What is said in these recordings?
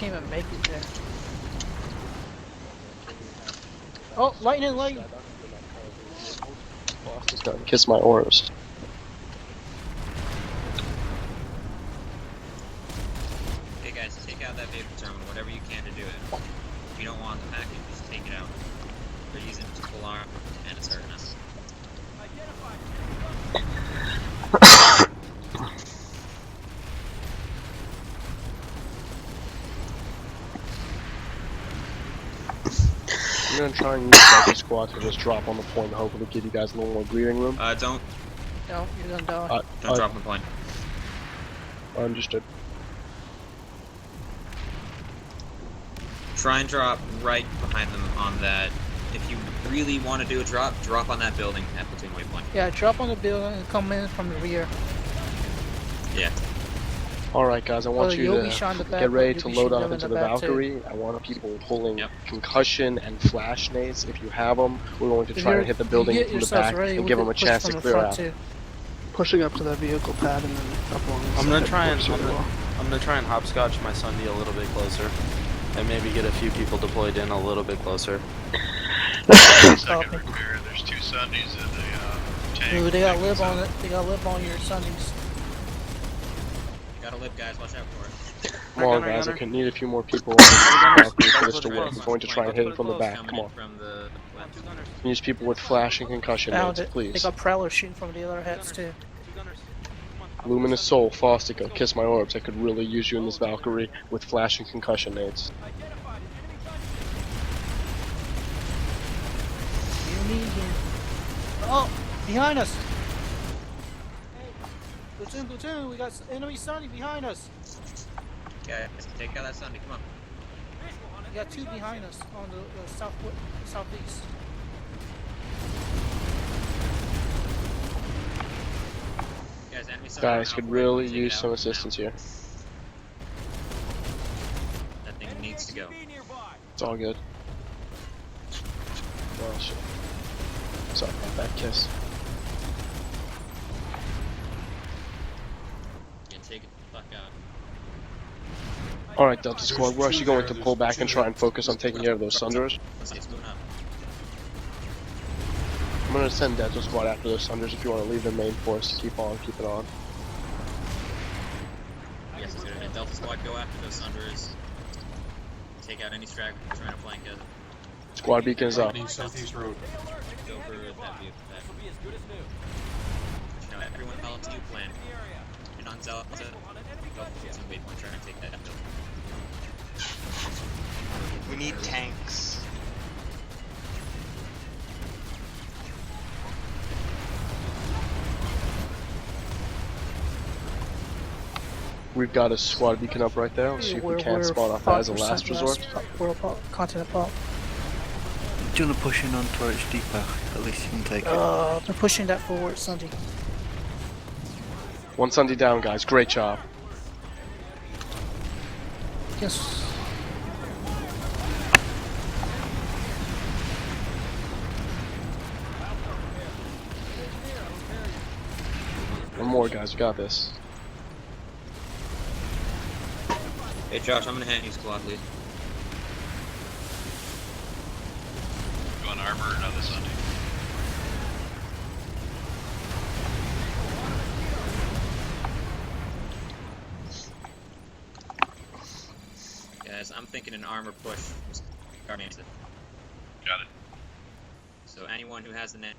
can't even make it there. Oh, lightning! Just gotta kiss my orbs. Hey guys, take out that vapor terminal, whatever you can to do it. If you don't want the package, just take it out. They're using it to full arm, and it's hurting us. I'm gonna try and use Delta Squad to just drop on the point and hopefully give you guys a little more breathing room. Don't. No, you're gonna die. Don't drop on the point. Understood. Try and drop right behind them on that. If you really want to do a drop on that building at platoon waypoint. Yeah, drop on the building and come in from the rear. Yeah. Alright guys, I want you you'll to be shot in the back, get ready but to you'll be load shooting up them in into the the back, too. Valkyrie. I want people pulling concussion and flash nades if you have them. We're going to If try you're- and hit the you building get from the yourselves back ready, and we give them could a push chance from to the clear front, out. too. Pushing up to that vehicle pad and then up along the I'm gonna side try and works really well. I'm gonna try and hopscotch my Sunday a little bit closer, and maybe get a few people deployed in a little bit closer. Second repair, there's 2 Sundays in the tank. Ooh, they gotta live on it. They gotta live on your Sundays. You gotta live, guys. Watch out for it. Come on guys, I could need a few more people on the Valkyrie for this to work. I'm going to try and hit it from the back. Coming Come in on. from the left. Use people with flash and concussion Found nades, it. They please. got prowlers shooting from the other heads, too. Luminous Soul, Faustica, kiss my orbs. I could really use you in this Valkyrie with flash and concussion nades. You need him. Oh, behind us! Platoon, we got enemy Sunday behind us. Guys, take out that Sunday. Come on. We got 2 behind us on the southeast. Guys, enemy Sunday. Guys, could really use some assistance here. That thing needs to go. It's all good. Oh shit. Sorry about that, kiss. Yeah, take it the fuck out. Alright, Delta Squad, we're actually going to pull back and try and focus on taking care of those Sunders. Let's get moving up. I'm gonna send Delta Squad after those Sunders if you want to leave the main force. Keep it on. Yes, it's good. Delta Squad, go after those Sunders. Take out any stragglers trying to flank us. Squad beacon is up. Southeast Road. Go for that view. You know, everyone follow to you plan. You're not Zelda. Go for some waypoint, try and take that building. We need tanks. We've got a squad beacon up right there. Let's see if we can't spawn off that as a last resort. World continent pop. Do you want to push in on Torch Depot? At least you can take it. They're pushing that forward, Sunday. One Sunday down, guys. Great job. Yes. One more, guys. We got this. Hey Josh, I'm gonna hand you squad lead. Going armor another Sunday. Guys, I'm thinking an armor push was Scarred Mesa. Got it. So anyone who has the net,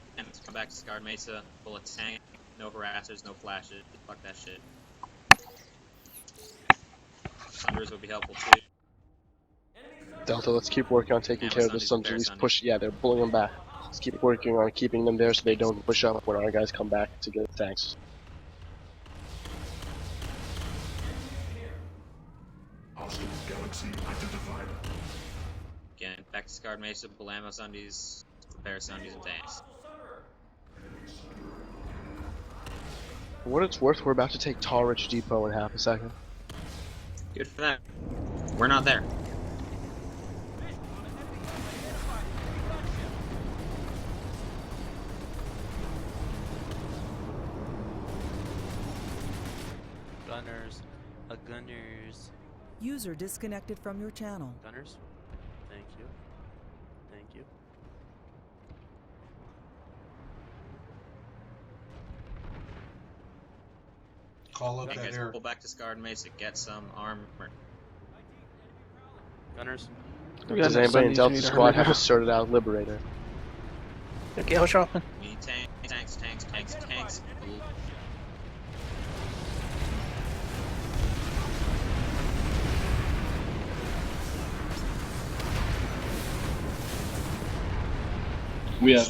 come back to Scarred Mesa, pull a tank, no harassers, no flashes, fuck that shit. Sunders would be helpful too. Delta, let's keep working on taking care of the Sunders. At least push. Yeah, they're pulling them back. Let's keep working on keeping them there so they don't push up when our guys come back to get tanks. Again, back to Scarred Mesa, pull ammo Sundays, repair Sundays and tanks. For what it's worth, we're about to take Tallridge Depot in half a second. Good for that. We're not there. Gunners. User disconnected from your channel. Gunners. Thank you. Thank you. Call up You that guys air. pull back to Scarred Mesa, get some armor. Gunners. We got Does enough anybody in Sunnies, we Delta need to Squad hurry have now. a sorted out Liberator? The gale dropping. We need tanks. We have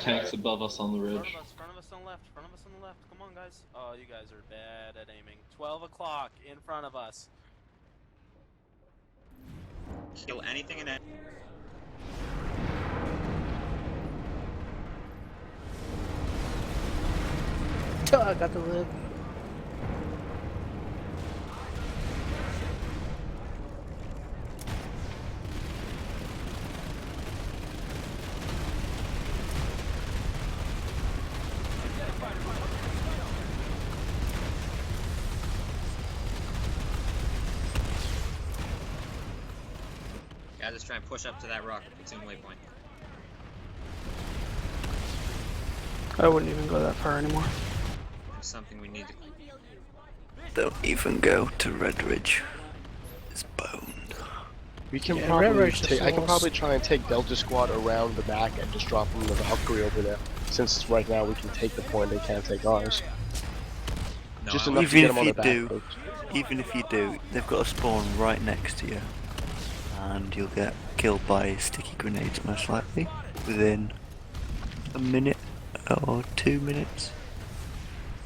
tanks above us on the ridge. Front of us on the left. Front of us on the left. Come on, guys. Oh, you guys are bad at aiming. 12 o'clock in front of us. Kill anything in it. I got the lid. Guys, let's try and push up to that rock platoon waypoint. I wouldn't even go that far anymore. There's something we need to. Don't even go to Red Ridge. It's boned. We can Yeah, probably Red Ridge take. I can falls. probably try and take Delta Squad around the back and just drop them in the Valkyrie over there. Since right now we can take the point, they can't take ours. No, Just I enough to Even get if them on you the back. do, folks. even if you do, they've got a spawn right next to you, and you'll get killed by sticky grenades most likely within a minute or 2 minutes.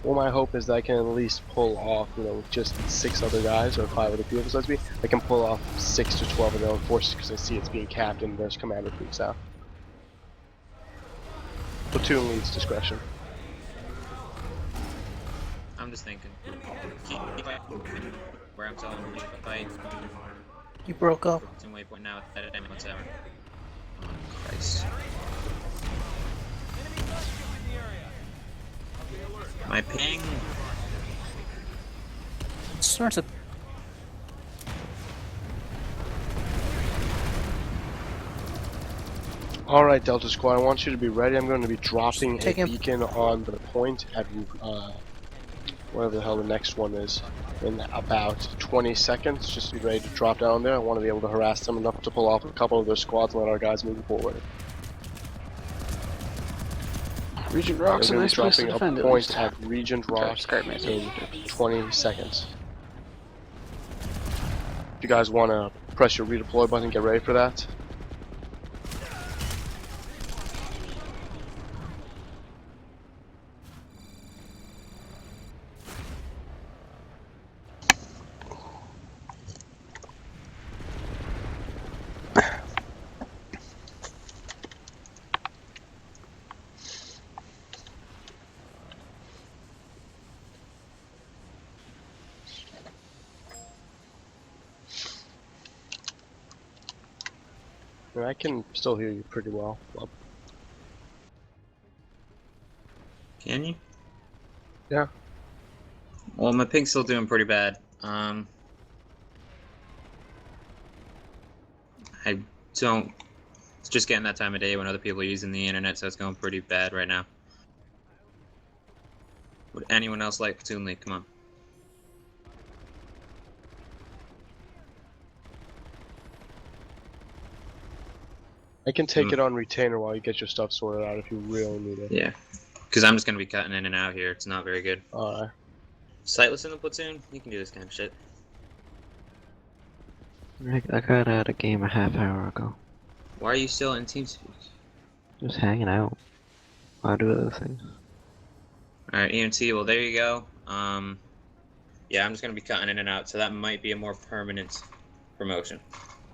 Well, my hope is that I can at least pull off, with just 6 other guys or 5 other people besides me. I can pull off 6 to 12 of their own forces because I see it's being capped and there's commander freaks out. Platoon leads discretion. I'm just thinking. Keep where I'm telling you to fight. You broke up. Platoon waypoint now at a time whatsoever. Oh, Christ. My ping. It's starting to. Alright, Delta Squad, I want you to be ready. I'm going to be dropping Take a him. beacon on the point at, whatever the hell the next one is, in about 20 seconds. Just be ready to drop down there. I want to be able to harass them enough to pull off a couple of their squads and let our guys move forward. Regent Rock's a They're going nice to be place to dropping defend a at point least. at Regent Rock Scarred Mesa. in 20 seconds. If you guys want to press your redeploy button, get ready for that. I can still hear you pretty well. Can you? Yeah. Well, my ping's still doing pretty bad. I don't. It's just getting that time of day when other people are using the internet, so it's going pretty bad right now. Would anyone else like Platoon League? Come on. I can take it on retainer while you get your stuff sorted out if you really need it. Yeah. Because I'm just going to be cutting in and out here. It's not very good. Alright. Sightless in the platoon? You can do this kind of shit. I got out of game a half hour ago. Why are you still in TeamSpeak? Just hanging out. I'll do other things. Alright, EMT, well there you go. Yeah, I'm just going to be cutting in and out, so that might be a more permanent promotion.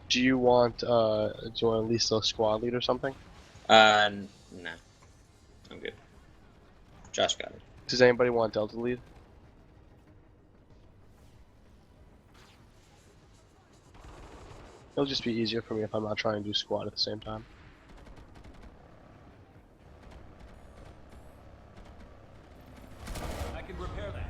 Do you want at least a squad lead or something? Nah. I'm good. Josh got it. Does anybody want Delta lead? It'll just be easier for me if I'm not trying to do squad at the same time. I can repair that.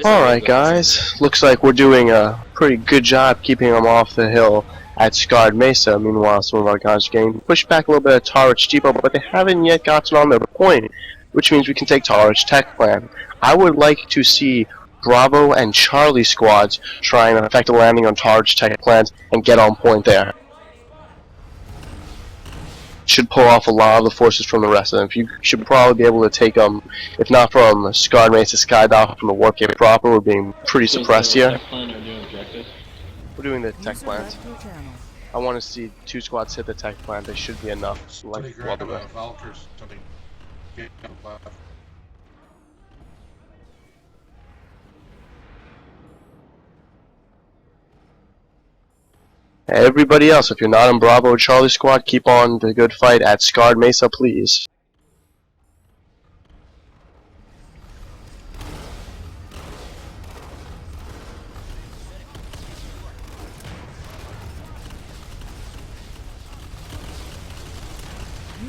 Alright guys, looks like we're doing a pretty good job keeping them off the hill at Scarred Mesa. Meanwhile, some of our guys are getting pushed back a little bit at Tarich Depot, but they haven't yet gotten on their point, which means we can take Tarich Tech Plant. I would like to see Bravo and Charlie squads try and effect a landing on Tarich Tech Plant and get on point there. Should pull off a lot of the forces from the rest of them. You should probably be able to take them, if not from Scarred Mesa Skydock, from the Warp Gate proper. We're being pretty suppressed here. We're doing the tech plant. I want to see 2 squads hit the tech plant. They should be enough. Like, everybody else, if you're not in Bravo or Charlie squad, keep on the good fight at Scarred Mesa, please.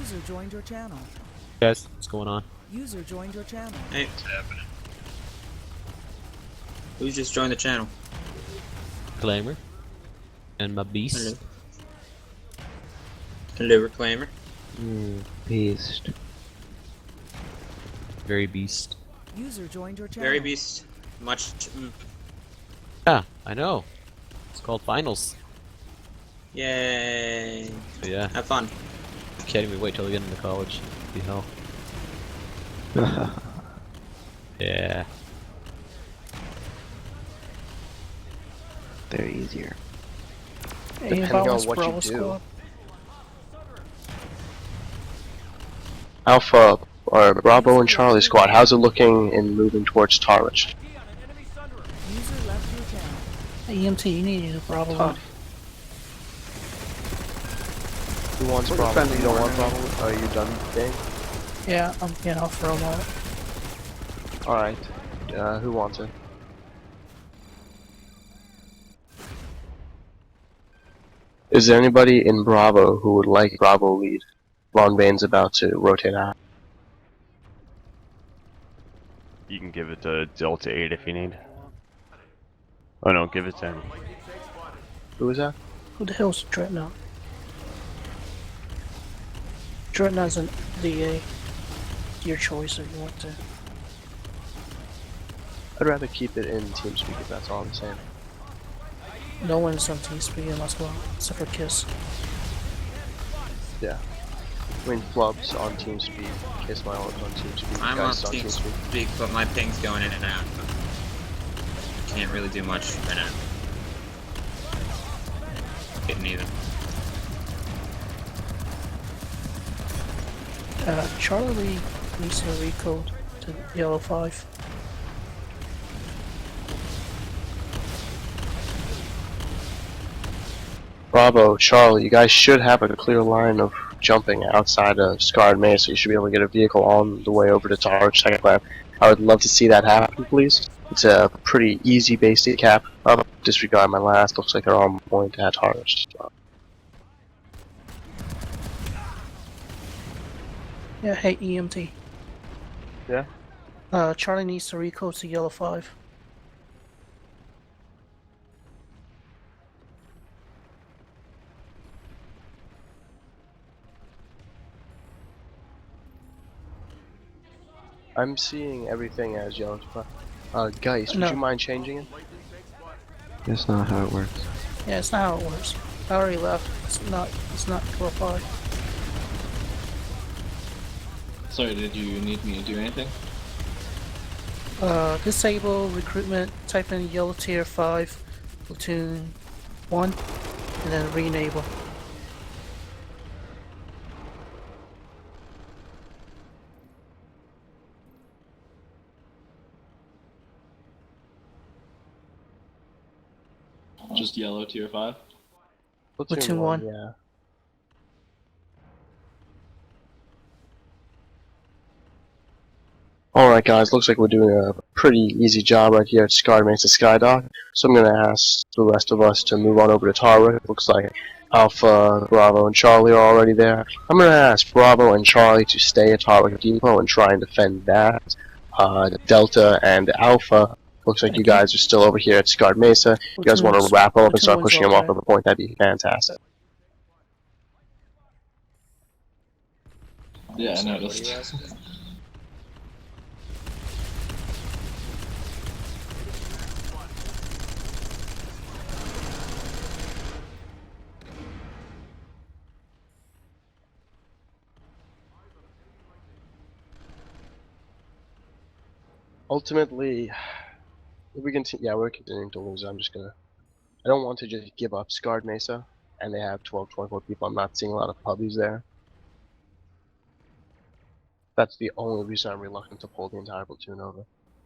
User joined your channel. Guys, what's going on? User joined your channel. Hey. What's happening? Who's just joined the channel? Reclaimer. And my beast. Hello. Hello, Reclaimer. Beast. Very beast. User joined your channel. Very beast. Much. Yeah, I know. It's called finals. Yay. So yeah, Have fun. can't even wait till I get into college. See hell. Yeah. They're easier. Depending on what you do. Squad. Alpha, or Bravo and Charlie squad, how's it looking in moving towards Tarich? User left your channel. EMT, you need a Bravo one. Who wants Bravo? You don't want Bravo? Are you done, Dave? Yeah, I'll throw them out. Alright. Who wants it? Is there anybody in Bravo who would like Bravo lead? Von Bane's about to rotate out. You can give it to Delta 8 if you need. Oh no, give it to him. Who is that? Who the hell's Dreadnought? Dreadnought's an DA. Your choice if you want to. I'd rather keep it in TeamSpeak if that's all I'm saying. No one's on TeamSpeak in my squad, except for Kiss. Yeah. I mean, Flub's on TeamSpeak, Kiss My Own's on TeamSpeak, I'm on Geist on TeamSpeak, but my ping's going in and out. Can't really do much right now. Getting either. Charlie needs to recode to Yellow 5. Bravo, Charlie, you guys should have a clear line of jumping outside of Scarred Mesa. You should be able to get a vehicle on the way over to Tarich Tech Plant. I would love to see that happen, please. It's a pretty easy basic cap. I'll disregard my last. Looks like they're on point at Tarich. Yeah, hey EMT. Yeah? Charlie needs to recode to Yellow 5. I'm seeing everything as yellow. Geist, would No. you mind changing it? That's not how it works. Yeah, it's not how it works. I already left. It's not Yellow 5. Sorry, did you need me to do anything? Disable recruitment, type in Yellow Tier 5, Platoon 1, and then re-enable. Just yellow tier 5? Platoon 1. Yeah. Alright guys, looks like we're doing a pretty easy job right here at Scarred Mesa Skydock. So I'm gonna ask the rest of us to move on over to Tarwick. Looks like Alpha, Bravo, and Charlie are already there. I'm gonna ask Bravo and Charlie to stay at Tarwick Depot and try and defend that. Delta and Alpha Looks like you Thank you. guys are still over here at Scarred Mesa. If you guys want to wrap up and Platoon start one's pushing them off okay. of the point, that'd be fantastic. Yeah, I Sorry, what noticed. are you asking? Ultimately, if we continue, yeah, we're continuing to lose. I'm just gonna. I don't want to just give up Scarred Mesa, and they have 12, 24 people. I'm not seeing a lot of puppies there. That's the only reason I'm reluctant to pull the entire platoon over.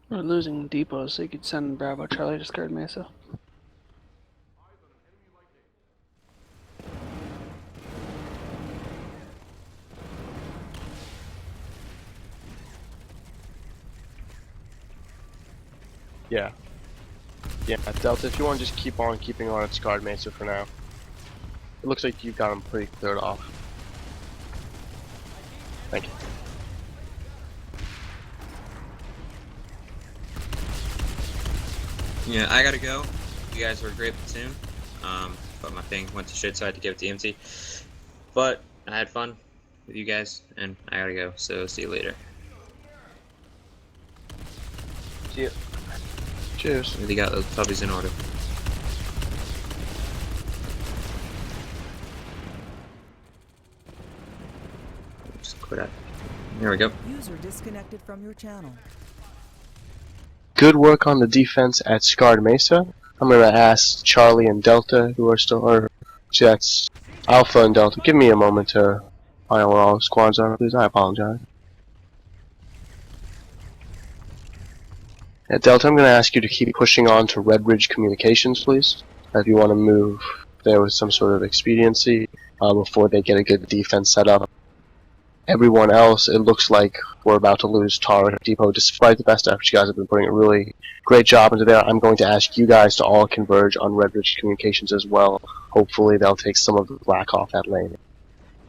We're losing depots, so you could send Bravo Charlie to Scarred Mesa. Yeah. Yeah, Delta, if you want to just keep on keeping on at Scarred Mesa for now. It looks like you've got them pretty cleared off. Thank you. Yeah, I gotta go. You guys were a great platoon. But my thing went to shit, so I had to give it to EMT. But I had fun with you guys, and I gotta go. So see you later. See ya. Cheers. Really got those puppies in order. Just quit out. There we go. User disconnected from your channel. Good work on the defense at Scarred Mesa. I'm gonna ask Charlie and Delta, who are still, or that's Alpha and Delta. Give me a moment to find out where all the squads are, please. I apologize. Yeah, Delta, I'm gonna ask you to keep pushing on to Red Ridge Communications, please. If you want to move there with some sort of expediency before they get a good defense set up. Everyone else, it looks like we're about to lose Tar Depot, despite the best efforts you guys have been putting a really great job into there. I'm going to ask you guys to all converge on Red Ridge Communications as well. Hopefully they'll take some of the black off that lane.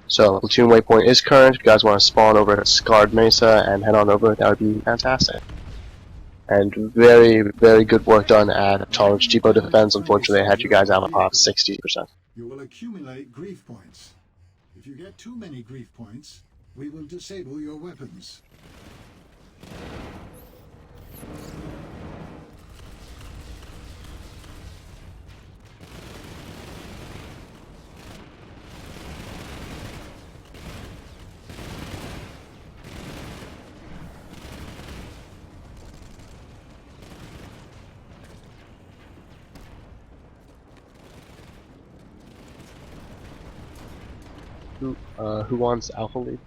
So, platoon waypoint is current. If you guys want to spawn over at Scarred Mesa and head on over, that would be fantastic. And very, very good work done at Tar Depot defense. Unfortunately, I had you guys out of pop 60%. You will accumulate grief points. If you get too many grief points, we will disable your weapons. Who wants Alpha lead?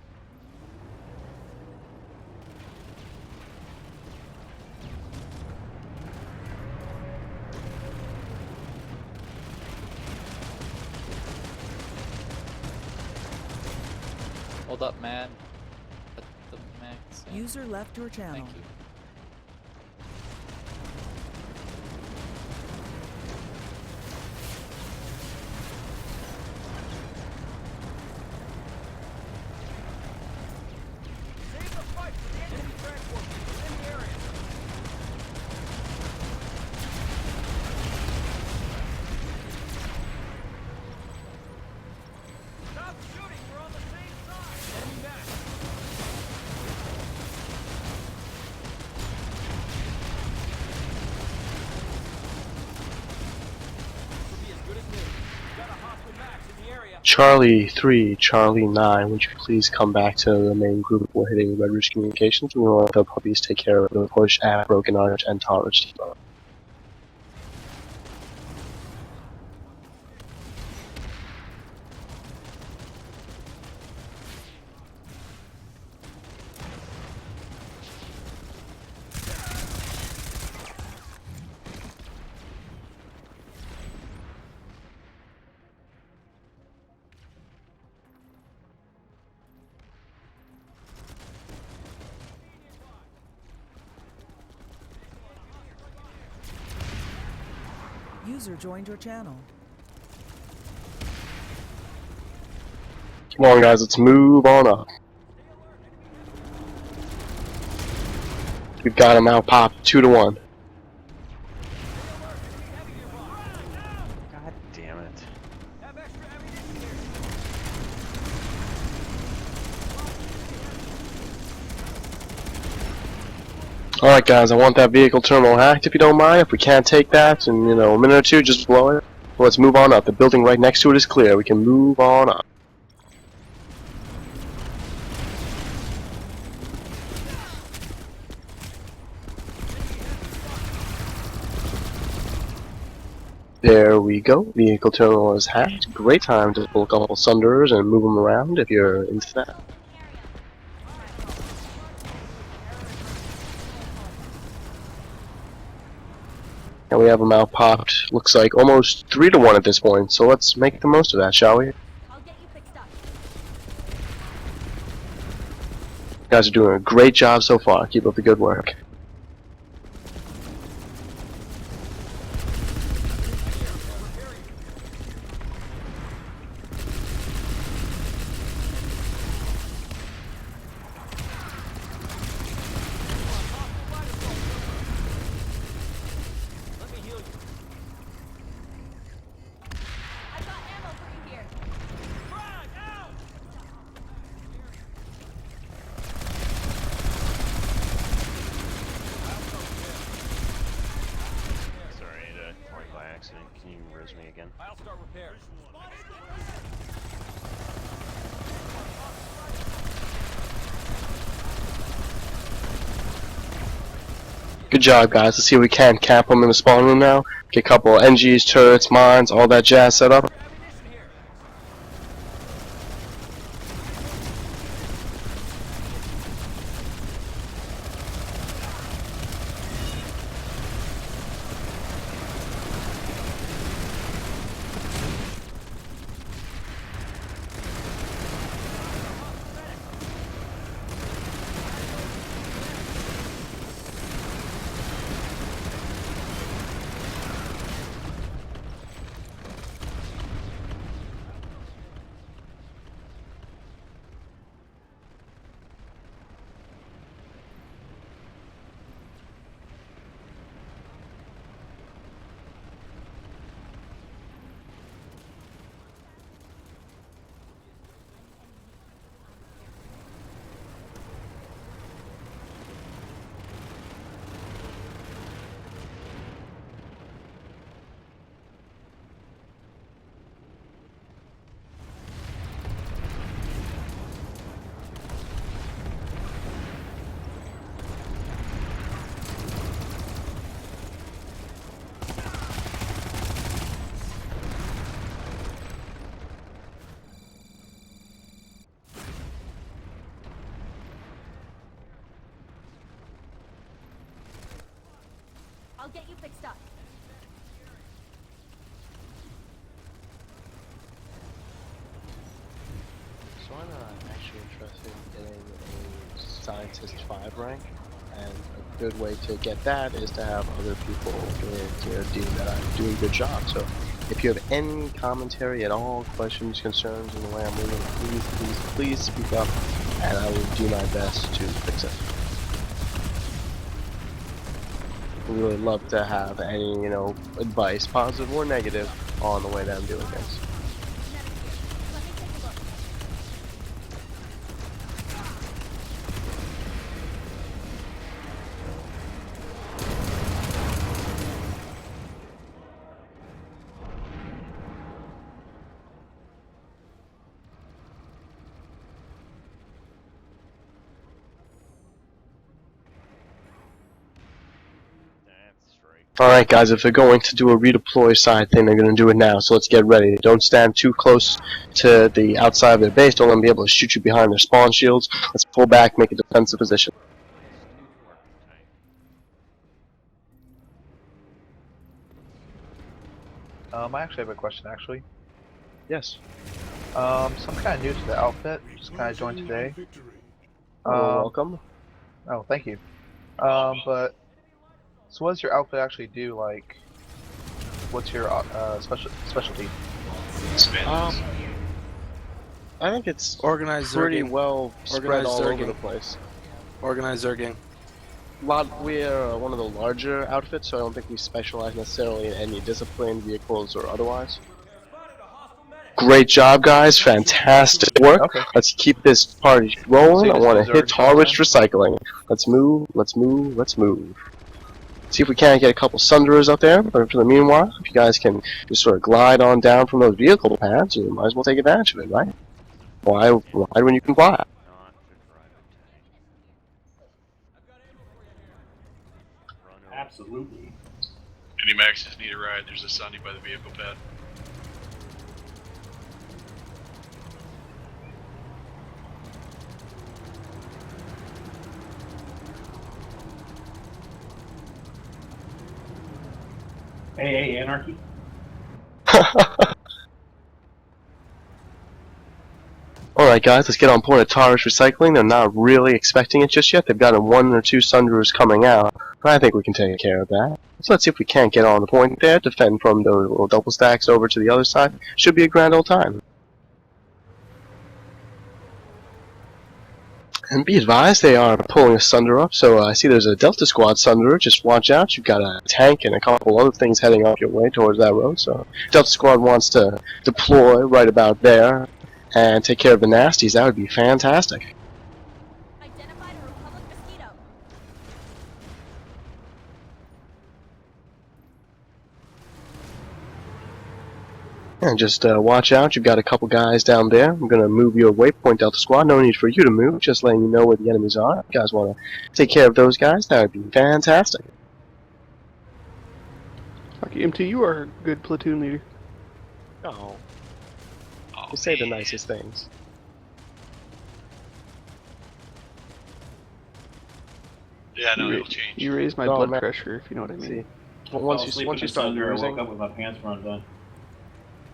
Hold up, man. At the max. User left your channel. Thank you. Charlie 3, Charlie 9, would you please come back to the main group? We're hitting Red Ridge Communications. We want the puppies take care of the push at Broken Arch and Tar Depot. User joined your channel. Come on, guys, let's move on up. We've got him out, pop 2-1. Alright guys, I want that vehicle terminal hacked if you don't mind. If we can't take that in, a minute or two, just blow it. Let's move on up. The building right next to it is clear. We can move on up. There we go. Vehicle terminal is hacked. Great time to pull a couple Sunders and move them around if you're into that. And we have them out popped. Looks like almost 3 to 1 at this point. So let's make the most of that, shall we? You guys are doing a great job so far. Keep up the good work. Can you res me again? I'll start repair. Good job, guys. Let's see if we can camp them in the spawn room now. Get a couple of NGs, turrets, mines, all that jazz set up. I'll get you fixed up. So I'm actually interested in getting a Scientist 5 rank, and a good way to get that is to have other people in your team that are doing a good job. So if you have any commentary at all, questions, concerns in the way I'm moving, please speak up, and I will do my best to fix it. We really love to have any, advice, positive or negative, on the way that I'm doing things. Alright guys, if they're going to do a redeploy side thing, they're going to do it now, so let's get ready. Don't stand too close to the outside of their base, don't let them be able to shoot you behind their spawn shields. Let's pull back, make a defensive position. I actually have a question, actually. Yes. So I'm kind of new to the outfit, just kind of joined today. Welcome. Oh, thank you. But so what does your outfit actually do? Like, what's your specialty? I think it's organized pretty zerging. well spread all over the place. Organized zerging. We're one of the larger outfits, so I don't think we specialize necessarily in any discipline, vehicles, or otherwise. Great job, guys. Fantastic work. Okay. Let's keep this party rolling. I want to hit Reserve Harvest Recycling. Let's move, let's move, let's move. See if we can't get a couple Sunderers up there. But for the meanwhile, if you guys can just sort of glide on down from those vehicle paths, you might as well take advantage of it, right? Why ride when you can fly? Absolutely. Any Maxes need a ride, there's a Sunny by the vehicle pad. Hey, Anarchy. Alright guys, let's get on point at Tarish Recycling. They're not really expecting it just yet. They've got 1 or 2 Sunderers coming out. But I think we can take care of that. So let's see if we can't get on the point there, defend from those little double stacks over to the other side. Should be a grand old time. And be advised, they are pulling a Sunder up, so I see there's a Delta Squad Sunderer. Just watch out, you've got a tank and a couple other things heading up your way towards that road, so Delta Squad wants to deploy right about there and take care of the nasties. That would be fantastic. Identified a Republic mosquito. And just watch out, you've got a couple guys down there. I'm going to move your waypoint, Delta Squad. No need for you to move, just letting you know where the enemies are. If you guys want to take care of those guys, that would be fantastic. Okay, MT, you are a good platoon leader. Oh. You say the nicest things. Yeah, no, it'll change. You raise my blood pressure, if you know what I mean. See, once you start losing, I woke up with my pants run done.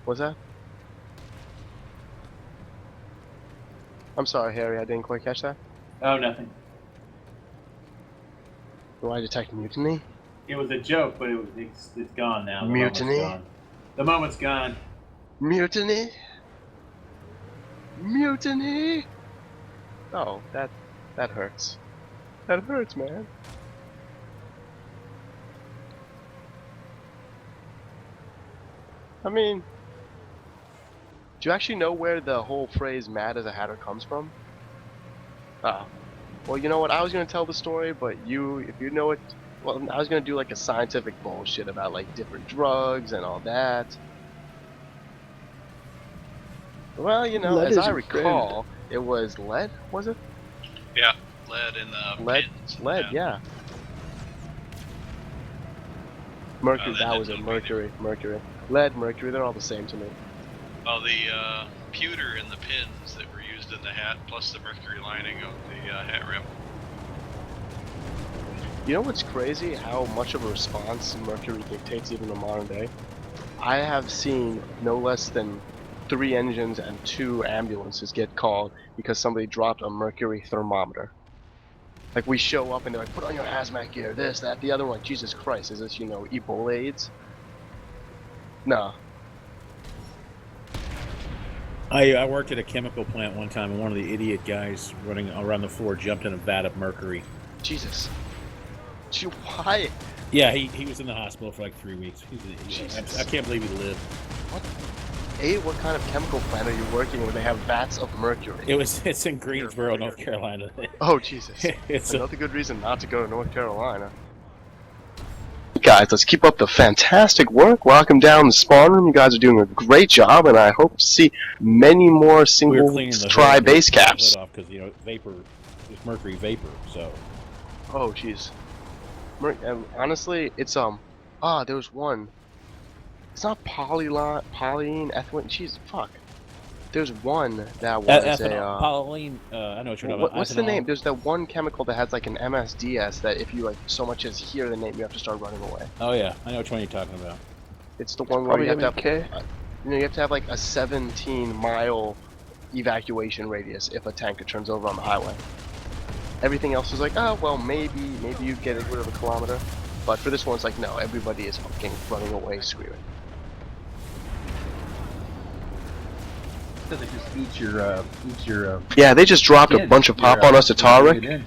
What's that? I'm sorry, Harry, I didn't quite catch that. Oh, nothing. Do I detect mutiny? It was a joke, but it's gone now. Mutiny? The moment's gone. Mutiny? Mutiny? Oh, that hurts. That hurts, man. I mean, do you actually know where the whole phrase "mad as a hatter" comes from? Oh. Well, you know what? I was gonna tell the story, but if you know it, well, I was gonna do like a scientific bullshit about like different drugs and all that. Well, you know, as I recall, it was lead, was it? Yeah, lead in the pins. Lead, yeah. Mercury, that was it. Mercury. Lead, mercury, they're all the same to me. Well, the pewter in the pins that were used in the hat, plus the mercury lining of the hat rim. You know what's crazy? How much of a response mercury dictates even in modern day? I have seen no less than 3 engines and 2 ambulances get called because somebody dropped a mercury thermometer. Like, we show up and they're like, put on your hazmat gear, this, that, the other one. Jesus Christ, is this, you know, Ebola AIDS? No. I worked at a chemical plant one time, and one of the idiot guys running around the floor jumped in a vat of mercury. Jesus. Why? Yeah, he was in the hospital for like 3 weeks. I can't believe he lived. What? What kind of chemical plant are you working where they have vats of mercury? It's in Greensboro, North Carolina. Oh, Jesus. It's another good reason not to go to North Carolina. Guys, let's keep up the fantastic work. Welcome down the spawn room. You guys are doing a great job, and I hope to see many more single try base caps. Because, you know, vapor, there's mercury vapor, so. Oh, jeez. Honestly, it's there was one. It's not polyene, ethylene. Jeez, fuck. There's one that was polyene. I know what you're talking about. What's the name? There's that one chemical that has like an MSDS that if you like so much as hear the name, you have to start running away. Oh yeah, I know which one you're talking about. It's the one where you have to have, you have to have like a 17-mile evacuation radius if a tanker turns over on the highway. Everything else is like, oh well, maybe you get rid of a kilometer, but for this one, it's like no, everybody is fucking running away, screaming. They just eat your yeah, they just dropped a bunch of pop on us to Tarek.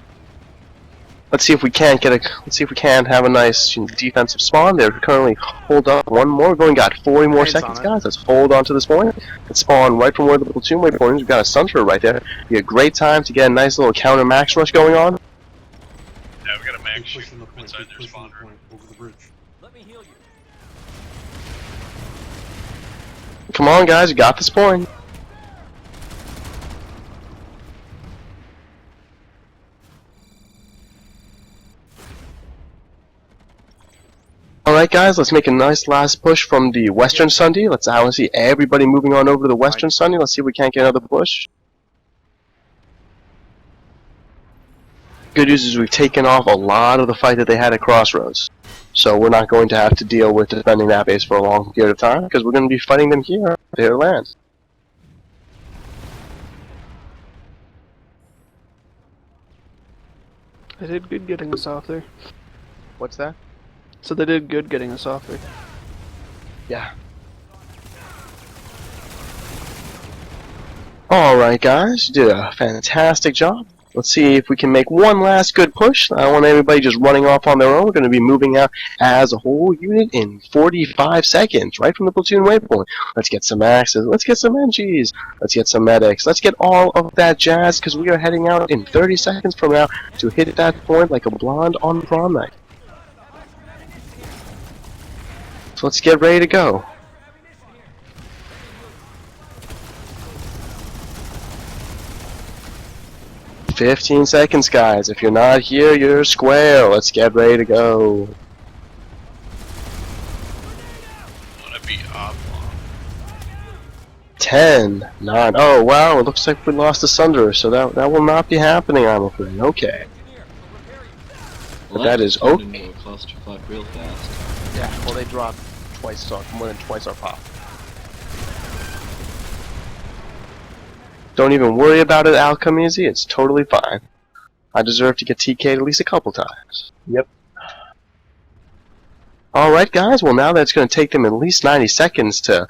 Let's see if we can't get a. Let's see if we can have a nice defensive spawn. They're currently hold up one more. We've only got 40 more Hands seconds, on it. guys. Let's hold on to this point. Let's spawn right from where the platoon waypoint is. We've got a sunter right there. Be a great time to get a nice little counter max rush going on. Yeah, we got a max shoot inside their spawn room. Over the bridge. Come on, guys. You got this point. Alright guys, let's make a nice last push from the Western Sunday. Let's see everybody moving on over to the Western Sunday. Let's see if we can't get another push. Good news is we've taken off a lot of the fight that they had at Crossroads. So we're not going to have to deal with defending that base for a long period of time, because we're going to be fighting them here at their land. They did good getting us off there. What's that? So they did good getting us off there. Yeah. Alright guys, you did a fantastic job. Let's see if we can make one last good push. I don't want everybody just running off on their own. We're going to be moving out as a whole unit in 45 seconds, right from the platoon waypoint. Let's get some axes. Let's get some MGs. Let's get some medics. Let's get all of that jazz, because we are heading out in 30 seconds from now to hit that point like a blonde on prom night. So let's get ready to go. "15 seconds, guys. If you're not here, you're square. Let's get ready to go." Wanna be oblong. 10, 9. Oh wow, it looks like we lost the Sunderer, so that will not be happening, I'm afraid. Okay. But that is turned okay. into a clusterfuck real fast. Yeah, well they dropped more than twice our pop. Don't even worry about it, Alchemy. It's totally fine. I deserve to get TK'd at least a couple times. Yep. Alright guys, well now that's going to take them at least 90 seconds to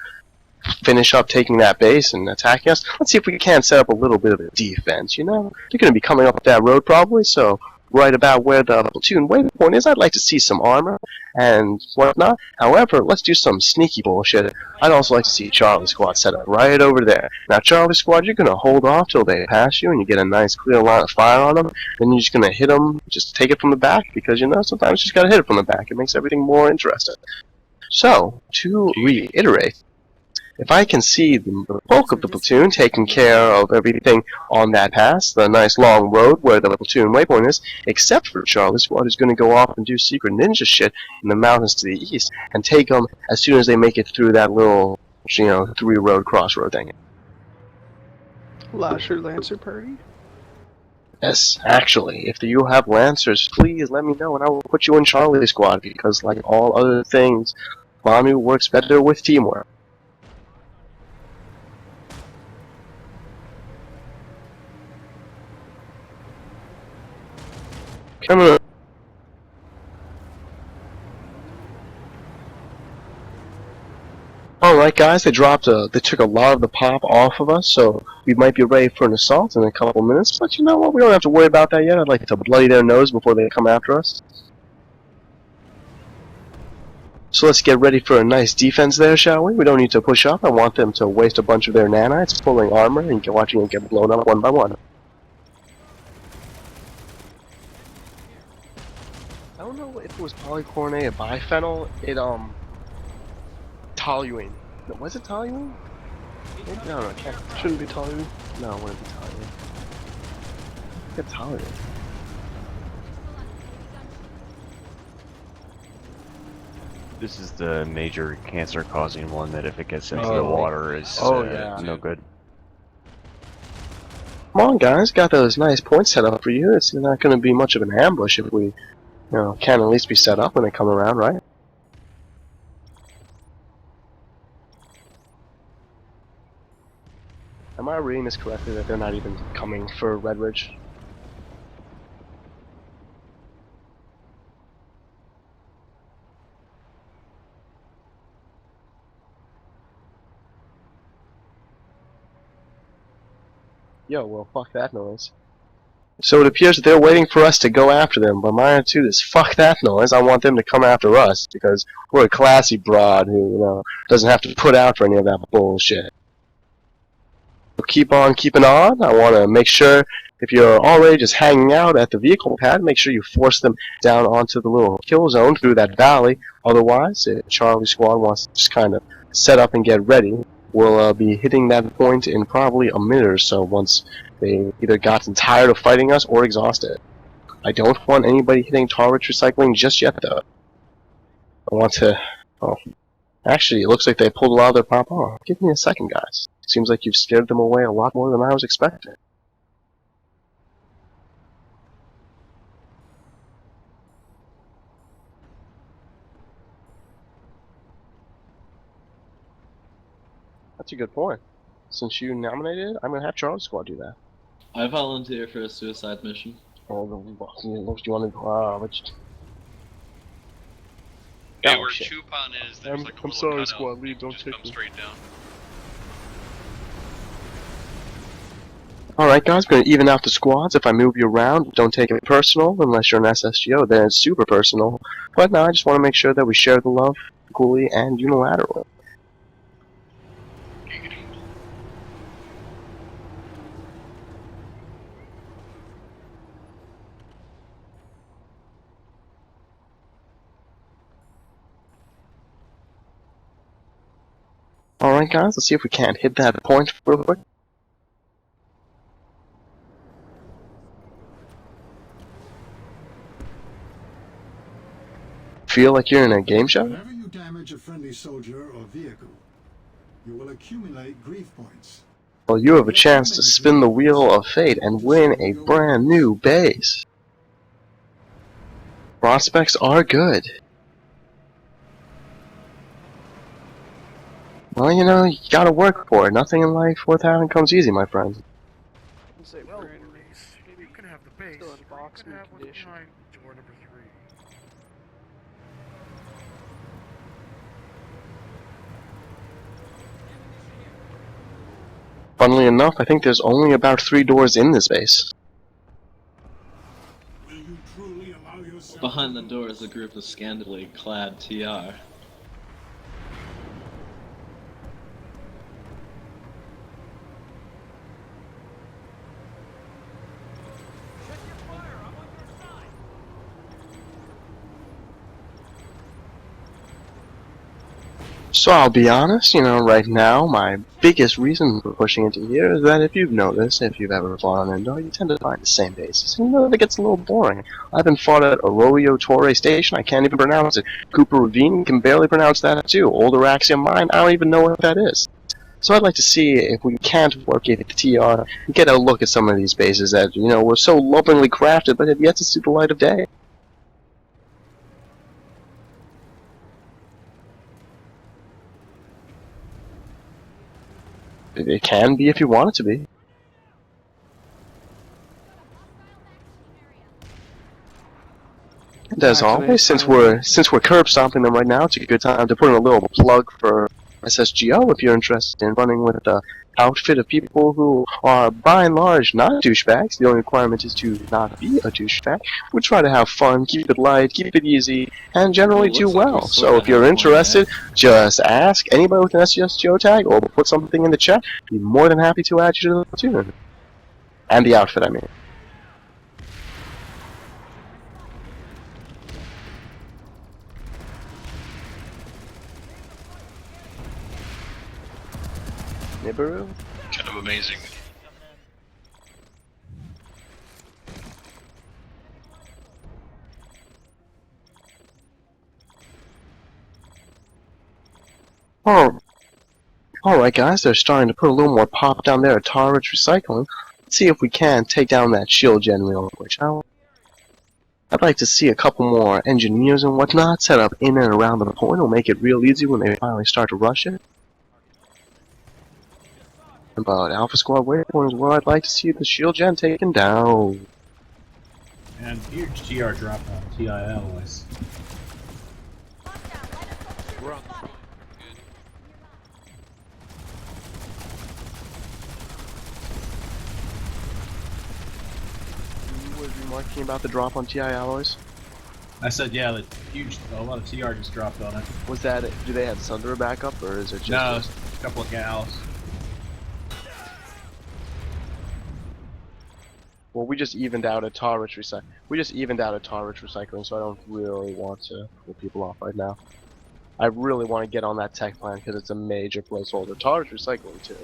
finish up taking that base and attacking us. Let's see if we can set up a little bit of a defense, you know? They're going to be coming up that road probably, so right about where the platoon waypoint is, I'd like to see some armor and whatnot. However, let's do some sneaky bullshit. I'd also like to see Charlie Squad set up right over there. Now, Charlie Squad, you're going to hold off till they pass you and you get a nice clear line of fire on them. Then you're just going to hit them, just take it from the back, because, you know, sometimes you just got to hit it from the back. It makes everything more interesting. So, to reiterate, if I can see the bulk of the platoon taking care of everything on that pass, the nice long road where the platoon waypoint is, except for Charlie Squad, who's going to go off and do secret ninja shit in the mountains to the east, and take them as soon as they make it through that little, you know, 3-road crossroad thing. Lasher Lancer party? Yes, actually, if you have Lancers, please let me know and I will put you in Charlie Squad, because like all other things, Manu works better with teamwork. Alright guys, they took a lot of the pop off of us, so we might be ready for an assault in a couple minutes, but you know what, we don't have to worry about that yet. I'd like to bloody their nose before they come after us. So let's get ready for a nice defense there, shall we? We don't need to push up. I want them to waste a bunch of their nanites pulling armor and watching it get blown up one by one. I don't know if it was polychlorinated or biphenyl. Toluene. No, was it toluene? No, it can't. Shouldn't be toluene. No, it wouldn't be toluene. It's toluene. This is the major cancer-causing one that if it gets into the Oh. water is Yeah. no good. Come on, guys. Got those nice points set up for you. It's not going to be much of an ambush if we, can at least be set up when they come around, right? Am I reading this correctly that they're not even coming for Red Ridge? Yo, well, fuck that noise. So it appears that they're waiting for us to go after them, but my attitude is fuck that noise. I want them to come after us because we're a classy broad who, doesn't have to put out for any of that bullshit. So keep on keeping on. I want to make sure if you're already just hanging out at the vehicle pad, make sure you force them down onto the little kill zone through that valley. Otherwise, if Charlie Squad wants to just kind of set up and get ready, we'll be hitting that point in probably a minute or so once they either gotten tired of fighting us or exhausted. I don't want anybody hitting target recycling just yet, though. I want to... Oh, actually, it looks like they pulled a lot of their pop off. Give me a second, guys. Seems like you've scared them away a lot more than I was expecting. That's a good point. Since you nominated it, I'm gonna have Charlie Squad do that. I volunteer for a suicide mission. Oh, do you want to? Which... Hey, where Chupon is, there's like a I'm little sorry, cutout. Squad Lead, don't Just take come me. straight down. Alright guys, we're gonna even out the squads. If I move you around, don't take it personal. Unless you're an SSGO, then it's super personal. But no, I just want to make sure that we share the love equally and unilaterally. Alright guys, let's see if we can't hit that point real quick. Feel like you're in a game show? Whenever you damage a friendly soldier or vehicle, you will accumulate grief points. Well, you have a chance to spin the wheel of fate and win a brand new base. Prospects are good. Well, you gotta work for it. Nothing in life worth having comes easy, my friend. Well, maybe you can have the base. Still in box condition. Door number 3. Funnily enough, I think there's only about 3 doors in this base. Behind the door is a group of scantily clad TR. So I'll be honest, right now, my biggest reason for pushing into here is that if you've noticed, if you've ever fought on Indo, you tend to find the same bases. And it gets a little boring. I've been fought at Arroyo Torre Station, I can't even pronounce it. Cooper Ravine, can barely pronounce that too. Old Araxium Mine, I don't even know what that is. So I'd like to see if we can't work it at the TR and get a look at some of these bases that, were so lovingly crafted but have yet to see the light of day. It can be if you want it to be. And as always, since we're curb stomping them right now, it's a good time to put in a little plug for SSGO if you're interested in running with the outfit of people who are by and large not douchebags. The only requirement is to not be a douchebag. We try to have fun, keep it light, keep it easy, and generally do well. So if you're interested, just ask anybody with an SSGO tag or put something in the chat. Be more than happy to add you to the platoon. And the outfit, I mean. Nibiru? Kind of amazing. Oh, alright guys, they're starting to put a little more pop down there at Tar Ridge Recycling. Let's see if we can take down that shield gen real quick, shall we? I'd like to see a couple more engineers and whatnot set up in and around the point. It'll make it real easy when they finally start to rush it. About Alpha Squad waypoint is where I'd like to see the shield gen taken down. And huge TR drop on TIL is. We're on. Talking about the drop on TI alloys? I said, yeah, a lot of TR just dropped on it. Was that it? Do they have Sunderer backup, or is it just... No, a couple of gals. Well, we just evened out a tar-rich recycling, so I don't really want to pull people off right now. I really want to get on that tech plant because it's a major placeholder. Tar-rich recycling too.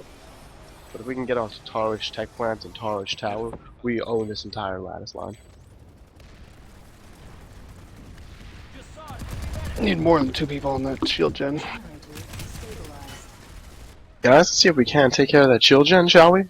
But if we can get onto tar-rich tech plant and tar-rich tower, we own this entire lattice line. Need more than 2 people on that shield gen. Guys, let's see if we can take care of that shield gen, shall we?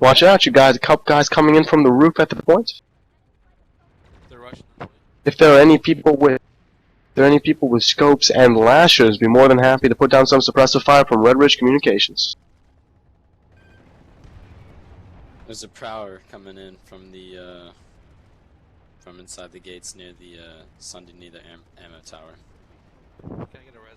Watch out, you guys! A couple guys coming in from the roof at the point. They're rushing. If there are any people with scopes and lashers, be more than happy to put down some suppressive fire from Red Ridge Communications. There's a prowler coming in from the from inside the gates near the Sunday near the ammo tower. Can I get a res?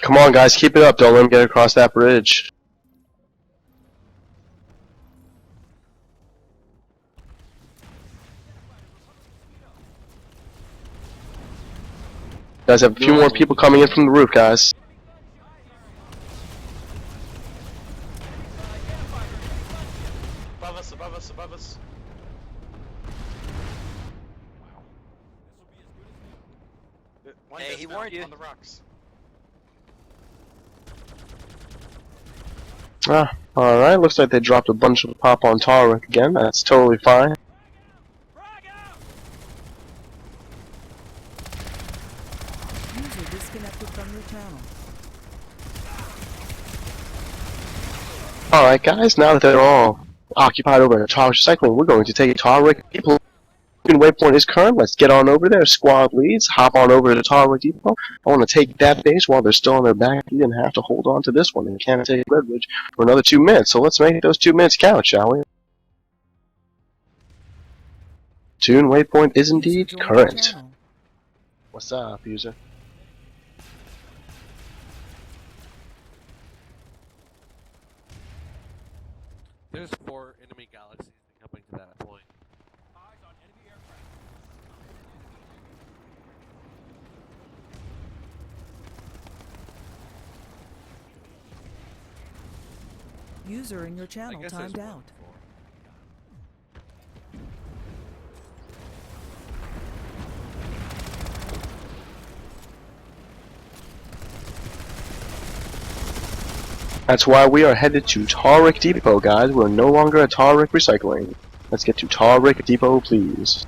Come on, guys, keep it up. Don't let them get across that bridge. Guys, have a few more people coming in from the roof, guys. Above us, above us, above us. Hey, he warned you. On the rocks. Ah, alright, looks like they dropped a bunch of pop on Tarwick again. That's totally fine. User disconnected from your channel. Alright guys, now that they're all occupied over at Tarwick Recycling, we're going to take Tarwick Depot. Waypoint is current. Let's get on over there. Squad leads, hop on over to Tarwick Depot. I want to take that base while they're still on their back feet and have to hold on to this one. They can't take Red Ridge for another 2 minutes, so let's make those 2 minutes count, shall we? Tune waypoint is indeed current. What's up, user? There's 4 enemy galaxies coming to that point. User in your channel timed out. That's why we are headed to Tarwick Depot, guys. We're no longer at Tarwick Recycling. Let's get to Tarwick Depot, please.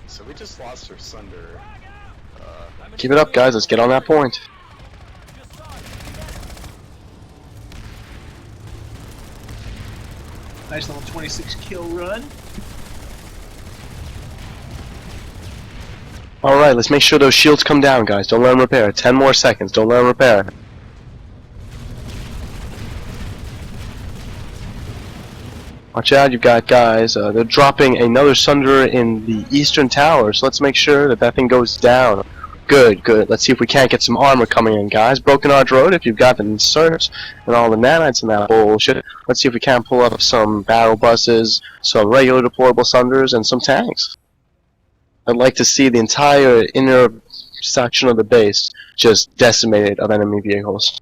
So we just lost our Sunder. Keep it up, guys. Let's get on that point. Nice little 26 kill run. Alright, let's make sure those shields come down, guys. Don't let them repair. 10 more seconds. Don't let them repair. Watch out, you've got guys. They're dropping another Sunderer in the eastern tower, so let's make sure that that thing goes down. Good, good. Let's see if we can't get some armor coming in, guys. Broken Arch Road, if you've got the inserts and all the nanites and that bullshit. Let's see if we can't pull up some battle buses, some regular deployable Sunderers, and some tanks. I'd like to see the entire inner section of the base just decimated of enemy vehicles.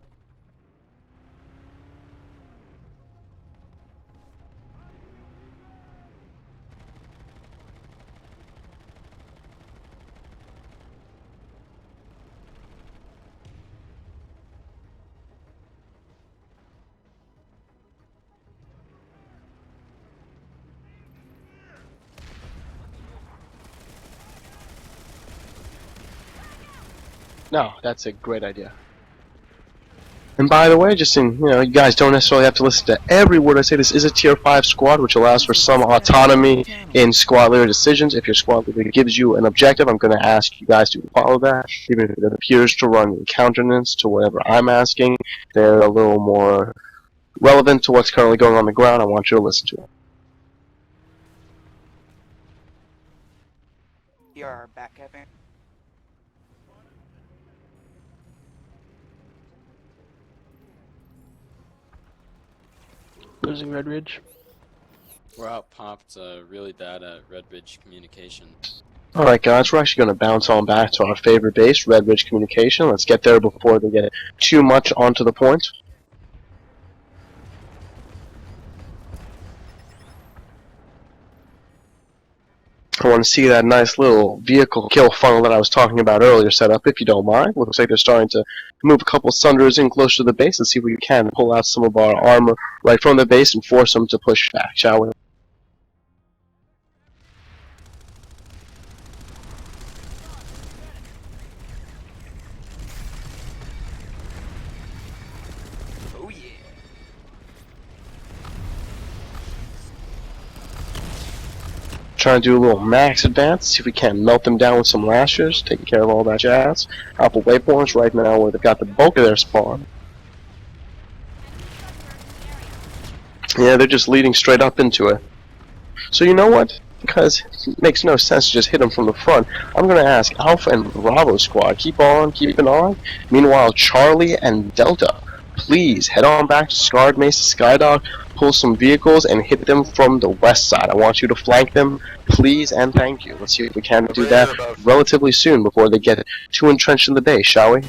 No, that's a great idea. And by the way, just in, you guys don't necessarily have to listen to every word I say. This is a tier 5 squad, which allows for some autonomy in squad leader decisions. If your squad leader gives you an objective, I'm going to ask you guys to follow that. Even if it appears to run countenance to whatever I'm asking, they're a little more relevant to what's currently going on the ground. I want you to listen to it. You are back capping. Losing Red Ridge. We're outpopped really bad at Red Ridge communication. Alright guys, we're actually going to bounce on back to our favorite base, Red Ridge Communication. Let's get there before they get too much onto the point. I want to see that nice little vehicle kill funnel that I was talking about earlier set up, if you don't mind. Looks like they're starting to move a couple Sunderers in closer to the base. Let's see if we can pull out some of our armor right from the base and force them to push back, shall we? Oh yeah. Trying to do a little max advance, see if we can melt them down with some lashers, taking care of all that jazz. Alpha waypoints right now where they've got the bulk of their spawn. Yeah, they're just leading straight up into it. So you know what? Because it makes no sense to just hit them from the front, I'm going to ask Alpha and Bravo squad, keep an on. Meanwhile, Charlie and Delta, please head on back to Scarred Mesa Skydog, pull some vehicles, and hit them from the west side. I want you to flank them, please and thank you. Let's see if we can do that relatively soon before they get too entrenched in the base, shall we?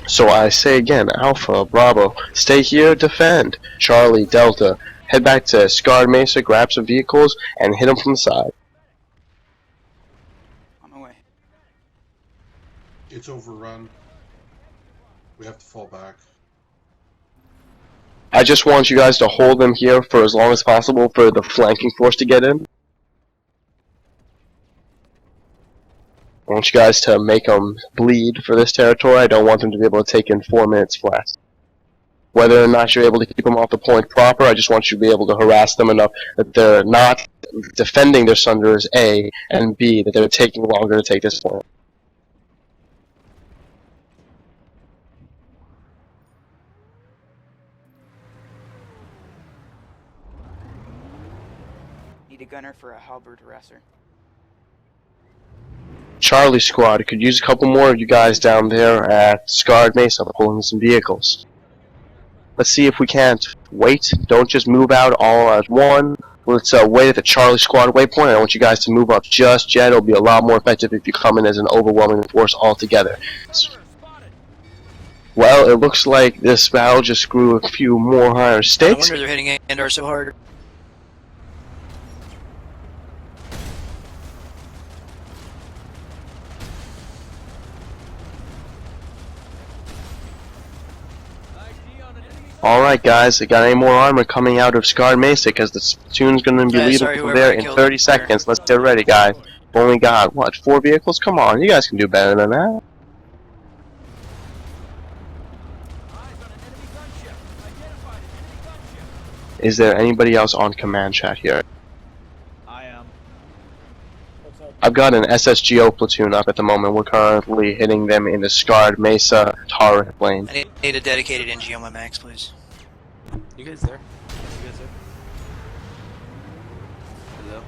So I say again, Alpha, Bravo, stay here, defend. Charlie, Delta, head back to Scarred Mesa, grab some vehicles, and hit them from the side. On my way. It's overrun. We have to fall back. I just want you guys to hold them here for as long as possible for the flanking force to get in. I want you guys to make them bleed for this territory. I don't want them to be able to take in 4 minutes flat. Whether or not you're able to keep them off the point proper, I just want you to be able to harass them enough that they're not defending their Sunderers, A, and B, that they're taking longer to take this point. Need a gunner for a halberd harasser. Charlie squad could use a couple more of you guys down there at Scarred Mesa pulling some vehicles. Let's see if we can't wait. Don't just move out all at one. Let's wait at the Charlie squad waypoint. I don't want you guys to move up just yet. It'll be a lot more effective if you come in as an overwhelming force altogether. Well, it looks like this battle just grew a few more higher stakes. I wonder they're hitting Andor so hard. Alright guys, got any more armor coming out of Scarred Mesa because the platoon's going to be leaving from there in 30 seconds. Let's get ready guys. Only got, what, 4 vehicles? Come on, you guys can do better than that. Is there anybody else on command chat here? I am. I've got an SSGO platoon up at the moment. We're currently hitting them in the Scarred Mesa Taurus lane. I need a dedicated NG on my max, please. You guys there? You guys there? Hello?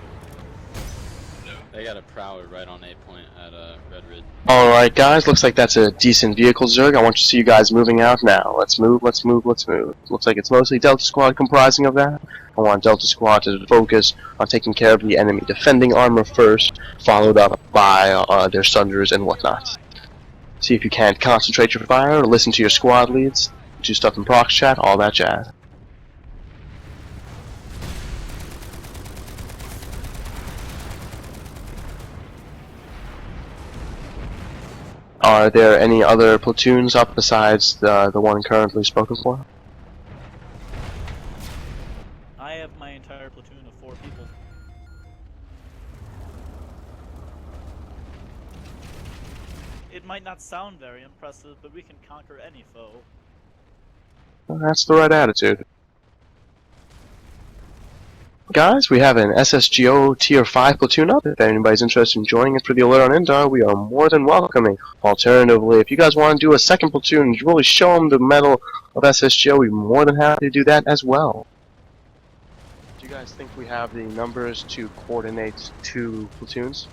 They got a prowler right on A point at Red Ridge. Alright guys, looks like that's a decent vehicle, Zerg. I want to see you guys moving out now. Let's move, let's move, let's move. Looks like it's mostly Delta Squad comprising of that. I want Delta Squad to focus on taking care of the enemy defending armor first, followed up by their Sunderers and whatnot. See if you can concentrate your fire, listen to your squad leads, do stuff in prox chat, all that jazz. Are there any other platoons up besides the one currently spoken for? I have my entire platoon of 4 people. It might not sound very impressive, but we can conquer any foe. Well, that's the right attitude. Guys, we have an SSGO Tier 5 platoon up. If anybody's interested in joining us for the alert on Indar, we are more than welcoming. Alternatively, if you guys want to do a second platoon and really show them the mettle of SSGO, we're more than happy to do that as well. Do you guys think we have the numbers to coordinate 2 platoons?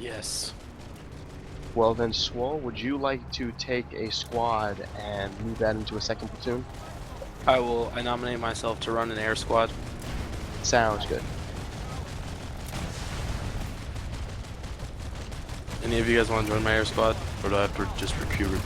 Yes. Well then, Swole, would you like to take a squad and move that into a second platoon? I nominate myself to run an air squad. Sounds good. Any of you guys want to join my air squad? Or do I have to just recruit?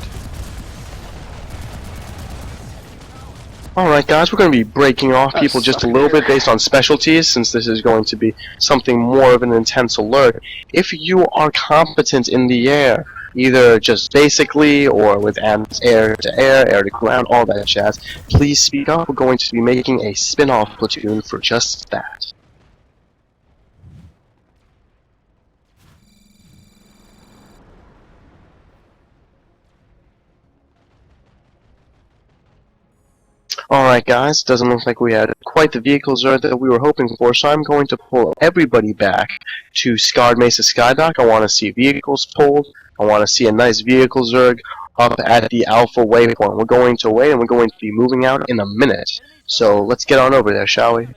Alright guys, we're going to be breaking off people just a little bit based on specialties, since this is going to be something more of an intense alert. If you are competent in the air, either just basically or with air to air to ground, all that jazz, please speak up. We're going to be making a spin-off platoon for just that. Alright guys, doesn't look like we had quite the vehicle zerg that we were hoping for, so I'm going to pull everybody back to Scarred Mesa Skydock. I want to see vehicles pulled. I want to see a nice vehicle zerg up at the Alpha waypoint. We're going to wait and we're going to be moving out in a minute. So let's get on over there, shall we?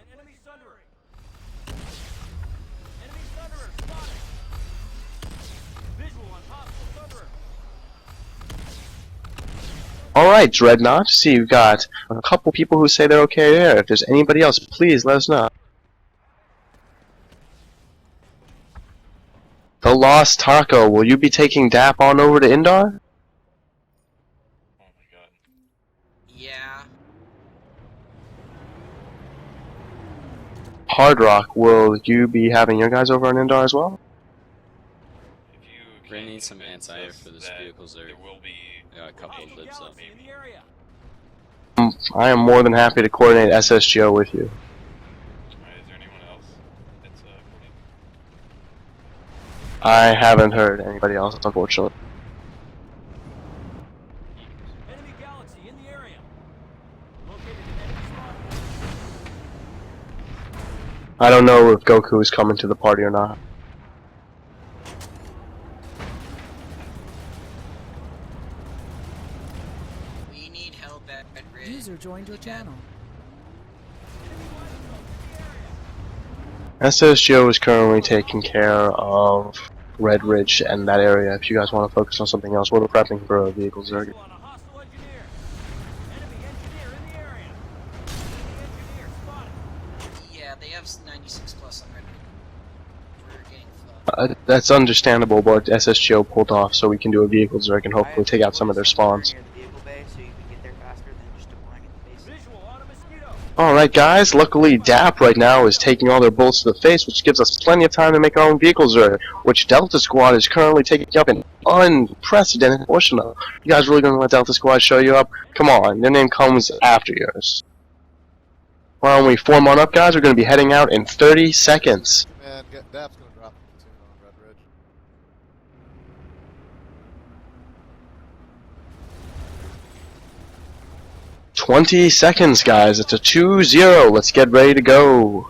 Alright, Dreadnought, see you've got a couple people who say they're okay there. If there's anybody else, please let us know. The Lost Taco, will you be taking DAP on over to Indar? Yeah. Hard Rock, will you be having your guys over on Indar as well? We're gonna need some anti-air for this vehicle, there will be a couple of libs up. I am more than happy to coordinate SSGO with you. I haven't heard anybody else, unfortunately. I don't know if Goku is coming to the party or not. User joined your channel. SSGO is currently taking care of Red Ridge and that area. If you guys want to focus on something else, we're prepping for a vehicle zerg. Yeah, they have 96 plus on Red. We're getting That's understandable, but SSGO pulled off, so we can do a vehicle zerg and hopefully take out some of their spawns. Alright guys, luckily DAP right now is taking all their bullets to the face, which gives us plenty of time to make our own vehicle zerg, which Delta Squad is currently taking up an unprecedented portion of. You guys really gonna let Delta Squad show you up? Come on, their name comes after yours. Why don't we form on up, guys? We're gonna be heading out in 30 seconds. Man, DAP's gonna drop the platoon on Red Ridge. 20 seconds, guys. It's a 2-0. Let's get ready to go.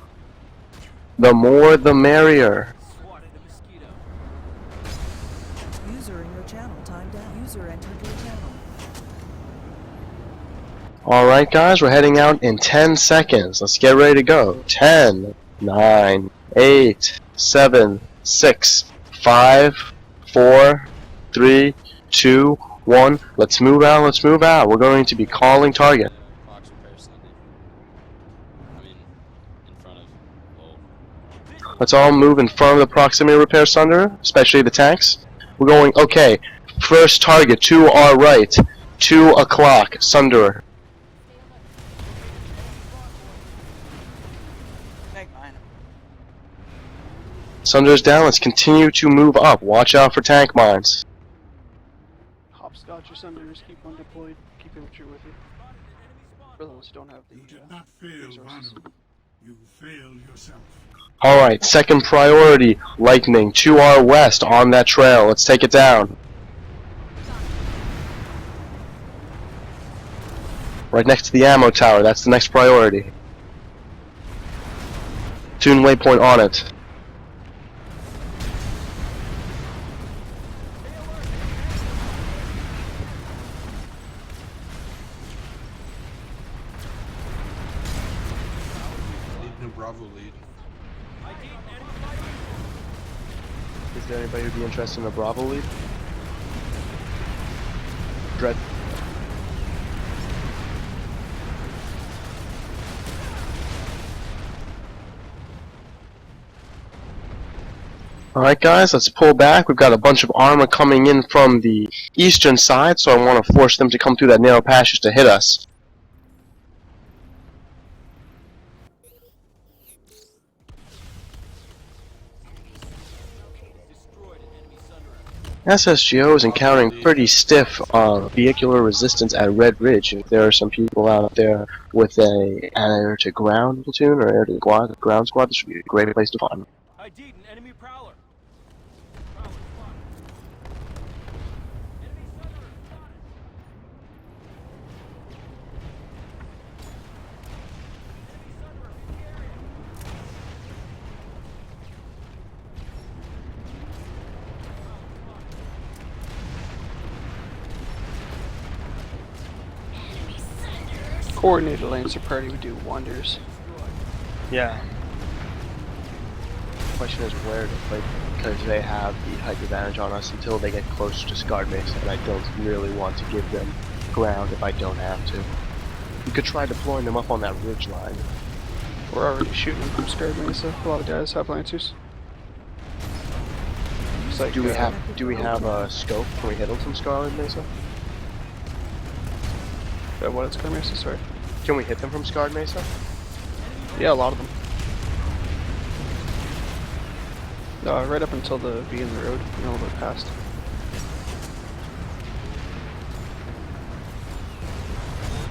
The more, the merrier. User in your channel timed out. User entered your channel. Alright, guys, we're heading out in 10 seconds. Let's get ready to go. 10, 9, 8, 7, 6, 5, 4, 3, 2, 1. Let's move out, let's move out. We're going to be calling target. Let's all move in front of the proximity repair sunder, especially the tanks. We're going, okay, first target to our right, 2 o'clock, Sunderer. Sunder's down, let's continue to move up. Watch out for tank mines. Hopscotch or Sunders, keep one deployed, keep infantry with you. For those who don't have the You did not fail, Vanu. You failed yourself. Alright, second priority, lightning to our west on that trail. Let's take it down. Right next to the ammo tower, that's the next priority. Tune waypoint on it. Need new Bravo lead. Is there anybody who'd be interested in a Bravo lead? Dread. Alright guys, let's pull back. We've got a bunch of armor coming in from the eastern side, so I want to force them to come through that narrow passage to hit us. SSGO is encountering pretty stiff vehicular resistance at Red Ridge. If there are some people out there with an air-to-ground platoon or air-to-ground squad, this would be a great place to find them. ID'd an enemy prowler. Coordinated Lancer party would do wonders. Yeah. The question is where to play, because they have the height advantage on us until they get closer to Scarred Mesa, and I don't really want to give them ground if I don't have to. You could try deploying them up on that ridge line. We're already shooting them from Scarred Mesa. A lot of guys have Lancers. Like, do we have a scope? Can we hit them from Scarlet Mesa? What is Scarred Mesa? Sorry. Can we hit them from Scarred Mesa? Yeah, a lot of them. Right up until the V in the road, a little bit past.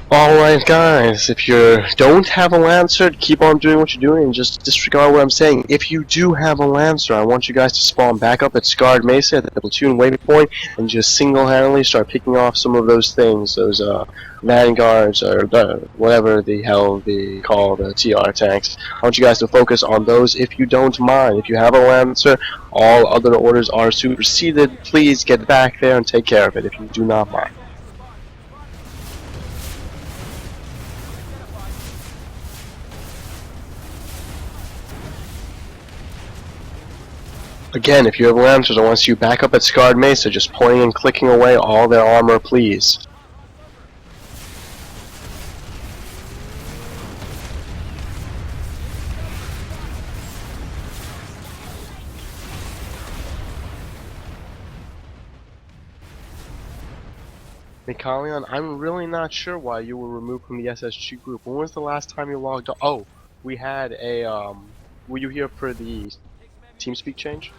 Alright guys, if you don't have a Lancer, keep on doing what you're doing and just disregard what I'm saying. If you do have a Lancer, I want you guys to spawn back up at Scarred Mesa at the platoon waypoint and just single-handedly start picking off some of those things, those vanguards or whatever the hell they call the TR tanks. I want you guys to focus on those if you don't mind. If you have a Lancer, all other orders are superseded. Please get back there and take care of it if you do not mind. Again, if you have Lancers, I want to see you back up at Scarred Mesa, just pointing and clicking away all their armor, please. Mikalion, I'm really not sure why you were removed from the SSG group. When was the last time you logged on? Oh, we had a, were you here for the TeamSpeak change?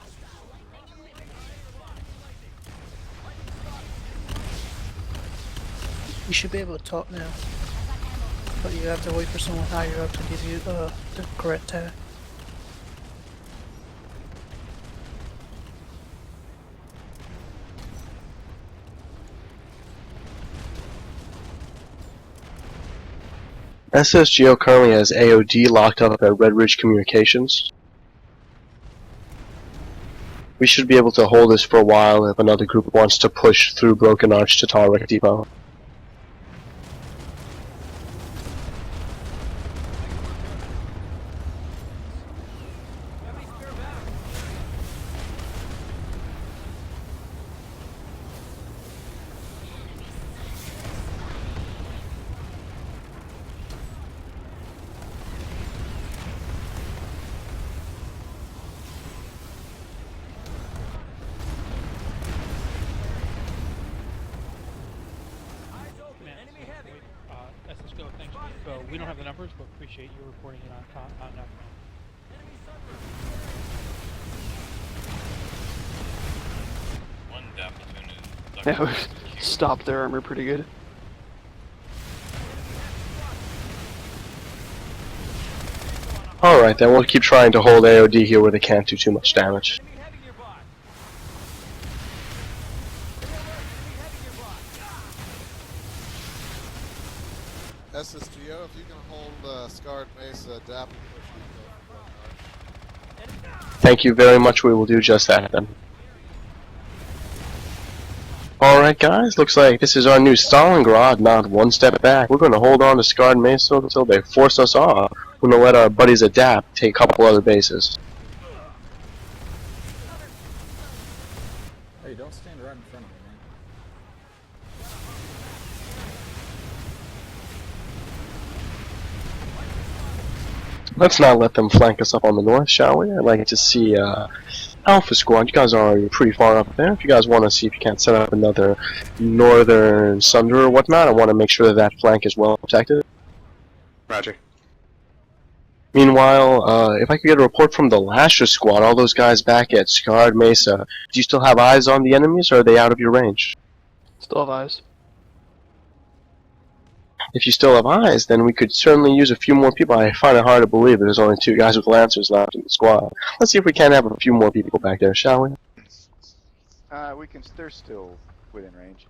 You should be able to talk now, but you have to wait for someone higher up to give you the correct tag. SSGO currently has AOD locked up at Red Ridge Communications. We should be able to hold this for a while if another group wants to push through Broken Arch to Tarwick Depot. We don't have the numbers, but appreciate you reporting it on that. One down platoon is Yeah, we stopped their armor pretty good. Alright. Alright, then we'll keep trying to hold AOD here where they can't do too much damage. SSGO, if you can hold Scarred Mesa, DAP will push you. Thank you very much, we will do just that then. Alright guys, looks like this is our new Stalingrad, not one step back. We're going to hold on to Scarred Mesa until they force us off. We're going to let our buddies adapt, take a couple other bases. Hey, don't stand right in front of me, man. Let's not let them flank us up on the north, shall we? I'd like to see Alpha Squad. You guys are already pretty far up there. If you guys want to see if you can't set up another northern Sunder or whatnot, I want to make sure that that flank is well protected. Roger. Meanwhile, if I could get a report from the Lasher Squad, all those guys back at Scarred Mesa, do you still have eyes on the enemies, or are they out of your range? Still have eyes. If you still have eyes, then we could certainly use a few more people. I find it hard to believe that there's only 2 guys with Lancers left in the squad. Let's see if we can have a few more people back there, shall we? They're still within range.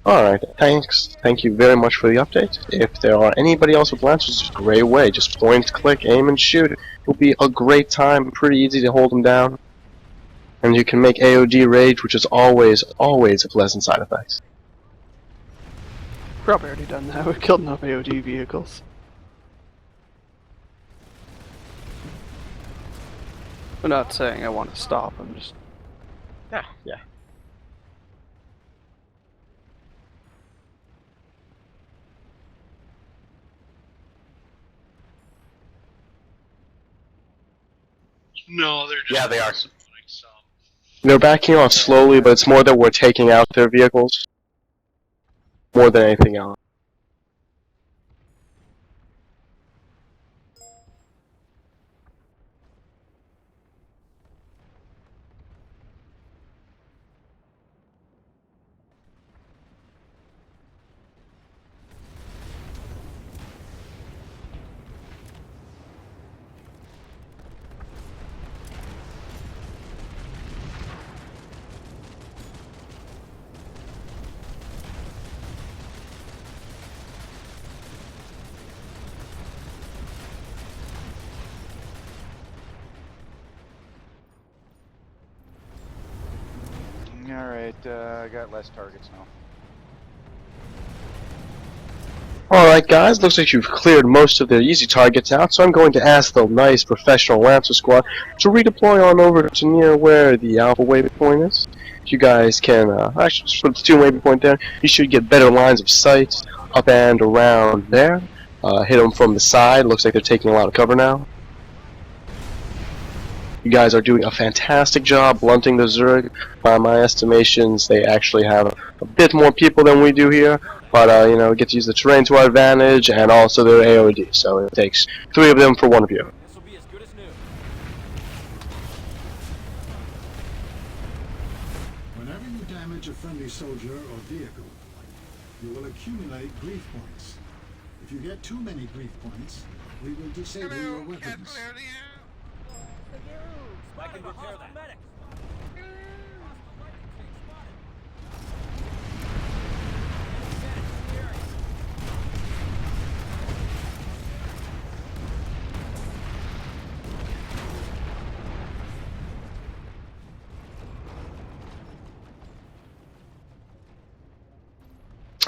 Alright, thanks. Thank you very much for the update. If there are anybody else with Lancers, great way. Just point, click, aim, and shoot. It'll be a great time, pretty easy to hold them down. And you can make AOD rage, which is always, always a pleasant side effect. Probably already done that. We've killed enough AOD vehicles. I'm not saying I want to stop, I'm just... Yeah. No, they're just... Yeah, they are. They're backing off slowly, but it's more that we're taking out their vehicles. More than anything else. Alright, I got less targets now. Alright guys, looks like you've cleared most of the easy targets out, so I'm going to ask the nice professional Lancer Squad to redeploy on over to near where the Alpha waypoint is. If you guys can, actually just put the 2 waypoint there, you should get better lines of sight up and around there. Hit them from the side, looks like they're taking a lot of cover now. You guys are doing a fantastic job blunting the Zerg. By my estimations, they actually have a bit more people than we do here, but you know, we get to use the terrain to our advantage, and also their AOD, so it takes 3 of them for 1 of you. Whenever you damage a friendly soldier or vehicle, you will accumulate grief points. If you get too many grief points, we will disable your weapons. I can repair that.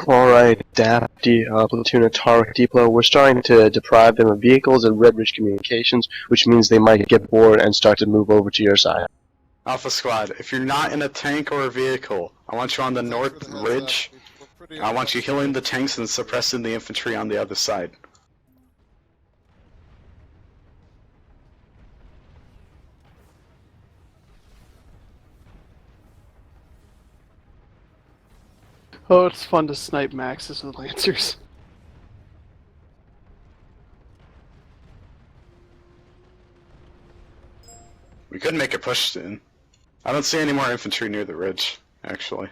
Alright, DAP, Platoon Ataric Depot, we're starting to deprive them of vehicles at Red Ridge Communications, which means they might get bored and start to move over to your side. Alpha Squad, if you're not in a tank or a vehicle, I want you on the north ridge. I want you healing the tanks and suppressing the infantry on the other side. Oh, it's fun to snipe Maxes with Lancers. We could make a push soon. I don't see any more infantry near the ridge, actually.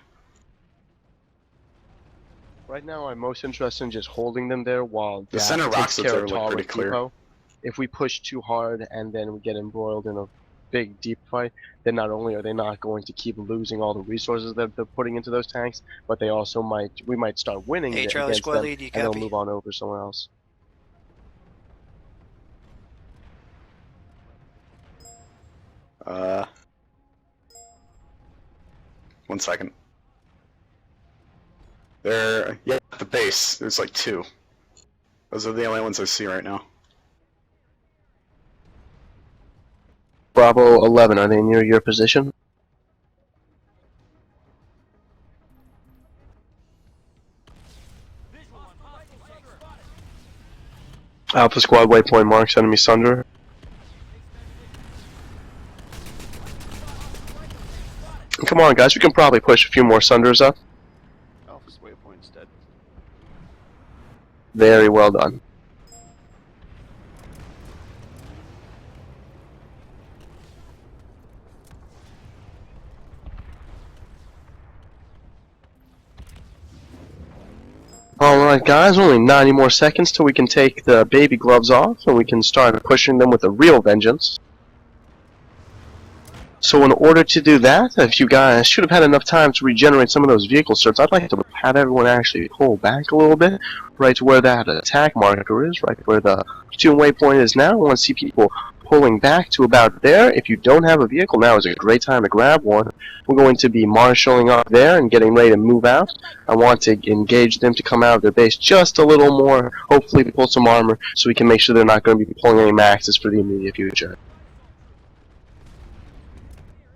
Right now, I'm most interested in just holding them there while The DAP center takes rocks up care there of look pretty Ataric clear. Depot. if we push too hard and then we get embroiled in a big deep fight, then not only are they not going to keep losing all the resources that they're putting into those tanks, but they also we might start winning Hey, Charlie against Squad them, Lead, you and they'll copy? move on over somewhere else. One second. They're, yeah, at the base. There's like 2. Those are the only ones I see right now. Bravo 11, are they near your position? Alpha Squad waypoint marks, enemy Sunder. Come on guys, we can probably push a few more Sunders up. Alpha's waypoint's dead. Very well done. Alright guys, only 90 more seconds till we can take the baby gloves off and we can start pushing them with a real vengeance. So in order to do that, if you guys should have had enough time to regenerate some of those vehicle certs, I'd like to have everyone actually pull back a little bit, right to where that attack marker is, right where the platoon waypoint is now. I want to see people pulling back to about there. If you don't have a vehicle, now is a great time to grab one. We're going to be marshalling up there and getting ready to move out. I want to engage them to come out of their base just a little more, hopefully pull some armor, so we can make sure they're not going to be pulling any maxes for the immediate future.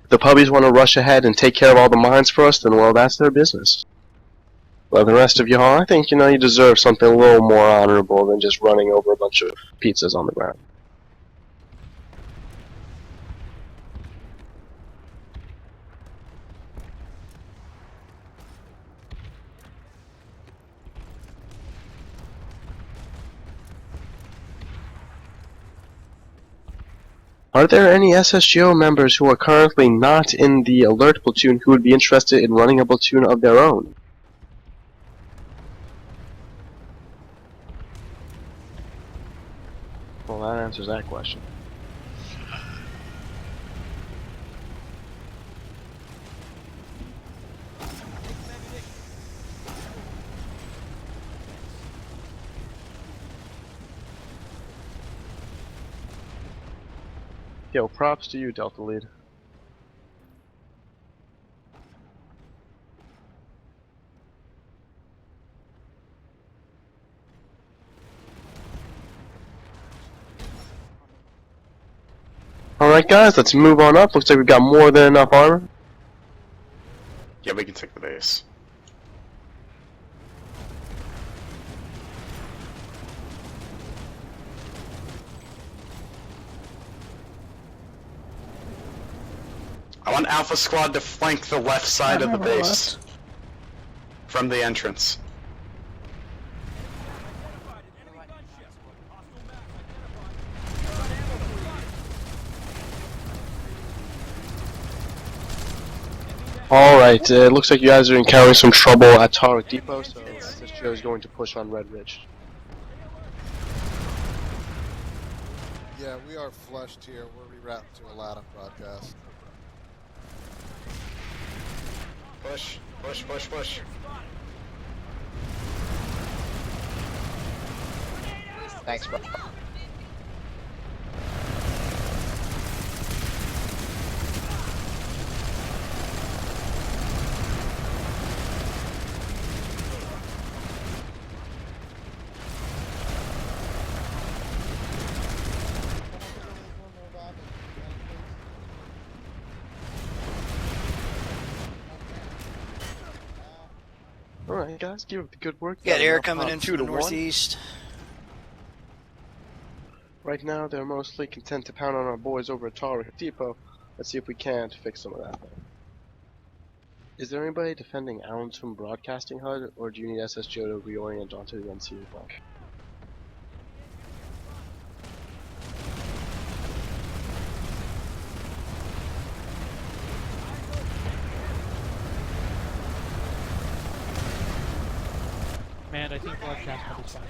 If the puppies want to rush ahead and take care of all the mines for us, then well, that's their business. Well, the rest of y'all, I think, you deserve something a little more honorable than just running over a bunch of pizzas on the ground. Are there any SSGO members who are currently not in the alert platoon who would be interested in running a platoon of their own? Well, that answers that question. Yo, props to you, Delta Lead. Alright guys, let's move on up. Looks like we've got more than enough armor. Yeah, we can take the base. I want Alpha Squad to flank the left side of the base. From the entrance. Alright, it looks like you guys are encountering some trouble at Tarek Depot, so this show is going to push on Red Ridge. Yeah, we are flushed here. We're rerouting to a Latin broadcast. Push, push, push, push. Thanks, bro. Alright guys, keep up the good work. Got air coming in from the northeast. Right now, they're mostly content to pound on our boys over at Tarek Depot. Let's see if we can't fix some of that. Is there anybody defending Allentown Broadcasting HUD, or do you need SSGO to reorient onto the NCU flank? Man, I think broadcast HUD is fine.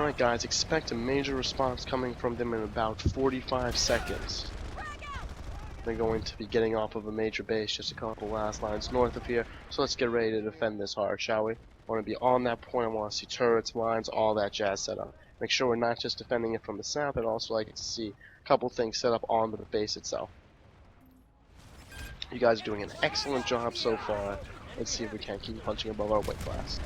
Alright guys, expect a major response coming from them in about 45 seconds. They're going to be getting off of a major base just a couple last lines north of here, so let's get ready to defend this hard, shall we? I want to be on that point, I want to see turrets, lines, all that jazz set up. Make sure we're not just defending it from the south, I'd also like to see a couple things set up on the base itself. You guys are doing an excellent job so far. Let's see if we can keep punching above our weight class.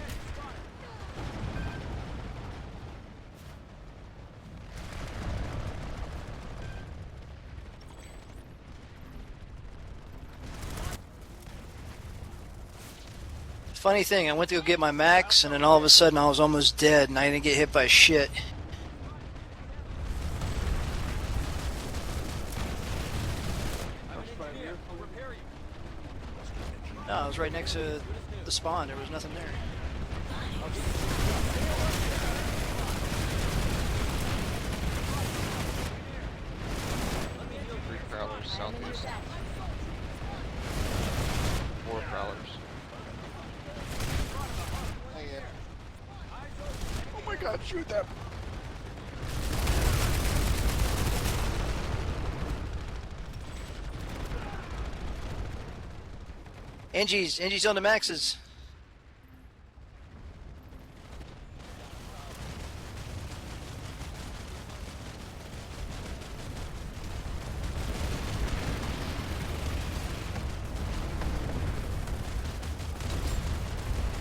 Funny thing, I went to go get my max, and then all of a sudden I was almost dead, and I didn't get hit by shit. No, I was right next to the spawn. There was nothing there. 3 prowlers southeast. 4 prowlers. Oh my god, shoot them! Angie's on the maxes.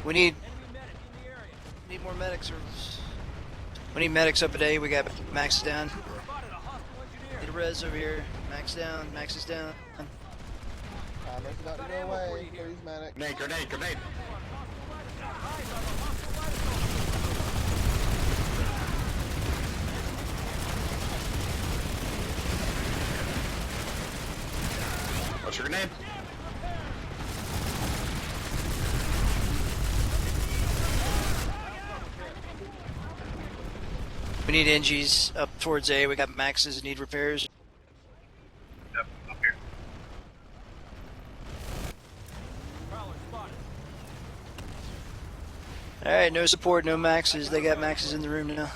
We need more medics. We need medics up at A. We got Max down. Need a res over here. Max down. Max is down. Not go away. Please, medic. Grenade. What's your grenade? We need NGs up towards A. We got Maxes that need repairs. Yep, up here. Alright, no support, no Maxes. They got Maxes in the room now.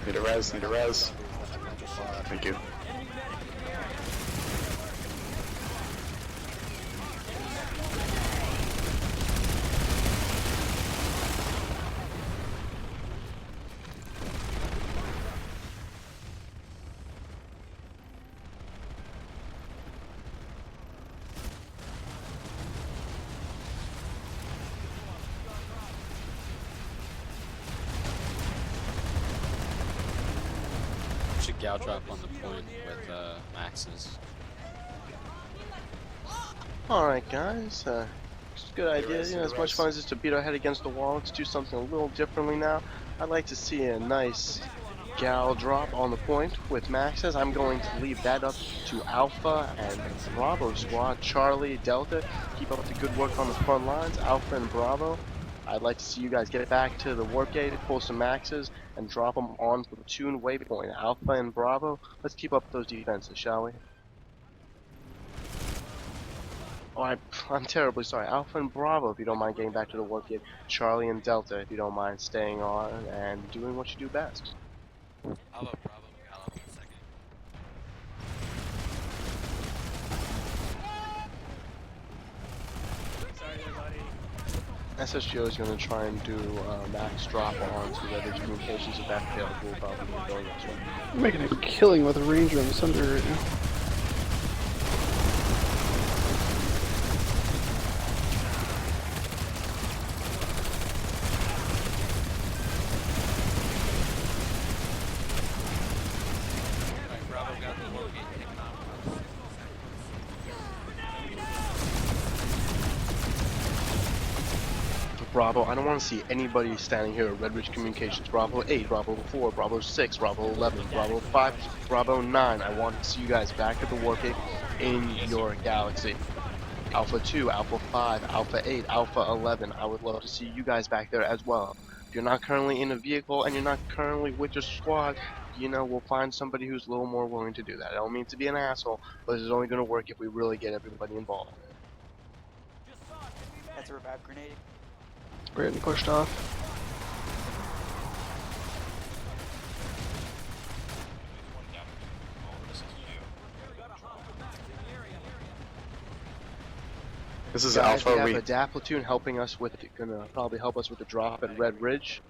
Need a res. Need a res. Thank you. Gal drop on the point with Maxes. Alright guys, just a good idea, you know, as much fun as it's to beat our head against the wall, let's do something a little differently now. I'd like to see a nice gal drop on the point with Maxes. I'm going to leave that up to Alpha and Bravo squad. Charlie, Delta, keep up the good work on the front lines. Alpha and Bravo, I'd like to see you guys get back to the warp gate, pull some Maxes, and drop them on platoon waypoint. Alpha and Bravo, let's keep up those defenses, shall we? Oh, I'm terribly sorry. Alpha and Bravo, if you don't mind getting back to the warp gate. Charlie and Delta, if you don't mind staying on and doing what you do best. How about Bravo Gal up in a second? Sorry, everybody. SSGO is going to try and do max drop onto the other communications. If that fails, we'll probably be going this way. I'm making a killing with a ranger on the Sunder right now. Alright, Bravo got the warp Bravo, I don't want to see anybody standing here at Red Ridge Communications. Bravo 8, Bravo 4, Bravo 6, Bravo 11, Bravo 5, Bravo 9. I want to see you guys back at the wargate in your galaxy. Alpha 2, Alpha 5, Alpha 8, Alpha 11. I would love to see you guys back there as well. If you're not currently in a vehicle and you're not currently with your squad, you know, we'll find somebody who's a little more willing to do that. I don't mean to be an asshole, but this is only going to work if we really get everybody involved. That's a revive grenade. We're getting pushed off. This is Guys, Alpha. we have a DAP platoon helping us with, gonna probably help us with the drop at Red Ridge.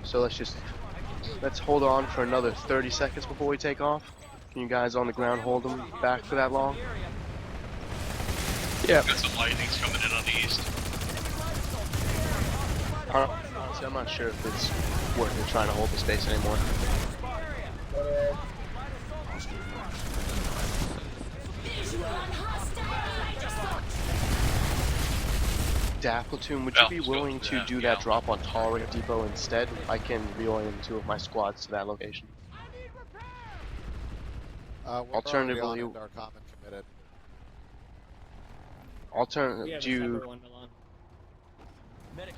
So let's hold on for another 30 seconds before we take off. Can you guys on the ground hold them back for that long? Yeah. Got some lightnings coming in on the east. Honestly, I'm not sure if it's worth it trying to hold the space anymore. DAF platoon, would you be willing to do that drop on Tallrick Depot instead? I can reorient 2 of my squads to that location. Alternatively, our common committed.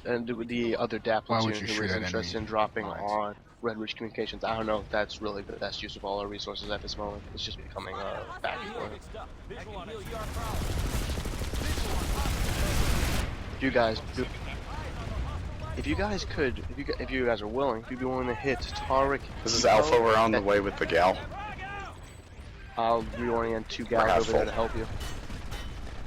And the other DAP platoon who was interested in dropping on Red Ridge Communications. I don't know if that's really the best use of all our resources at this moment. It's just becoming back and forth. If you guys could, if you guys are willing, if you'd be willing to hit Tariq. This is Alpha. We're on the way with the gal. I'll reorient 2 gals over there to help you.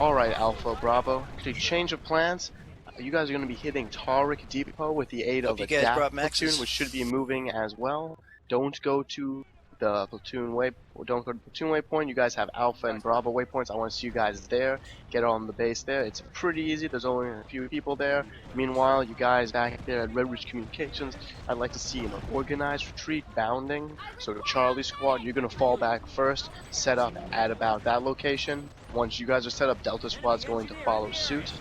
Alright, Alpha, Bravo. Okay, change of plans. You guys are going to be hitting Tariq Depot with the aid of a DAP platoon, which should be moving as well. Don't go to the platoon waypoint. You guys have Alpha and Bravo waypoints. I want to see you guys there. Get on the base there. It's pretty easy. There's only a few people there. Meanwhile, you guys back there at Red Ridge Communications, I'd like to see an organized retreat bounding. So the Charlie squad, you're going to fall back first, set up at about that location. Once you guys are set up, Delta squad's going to follow suit.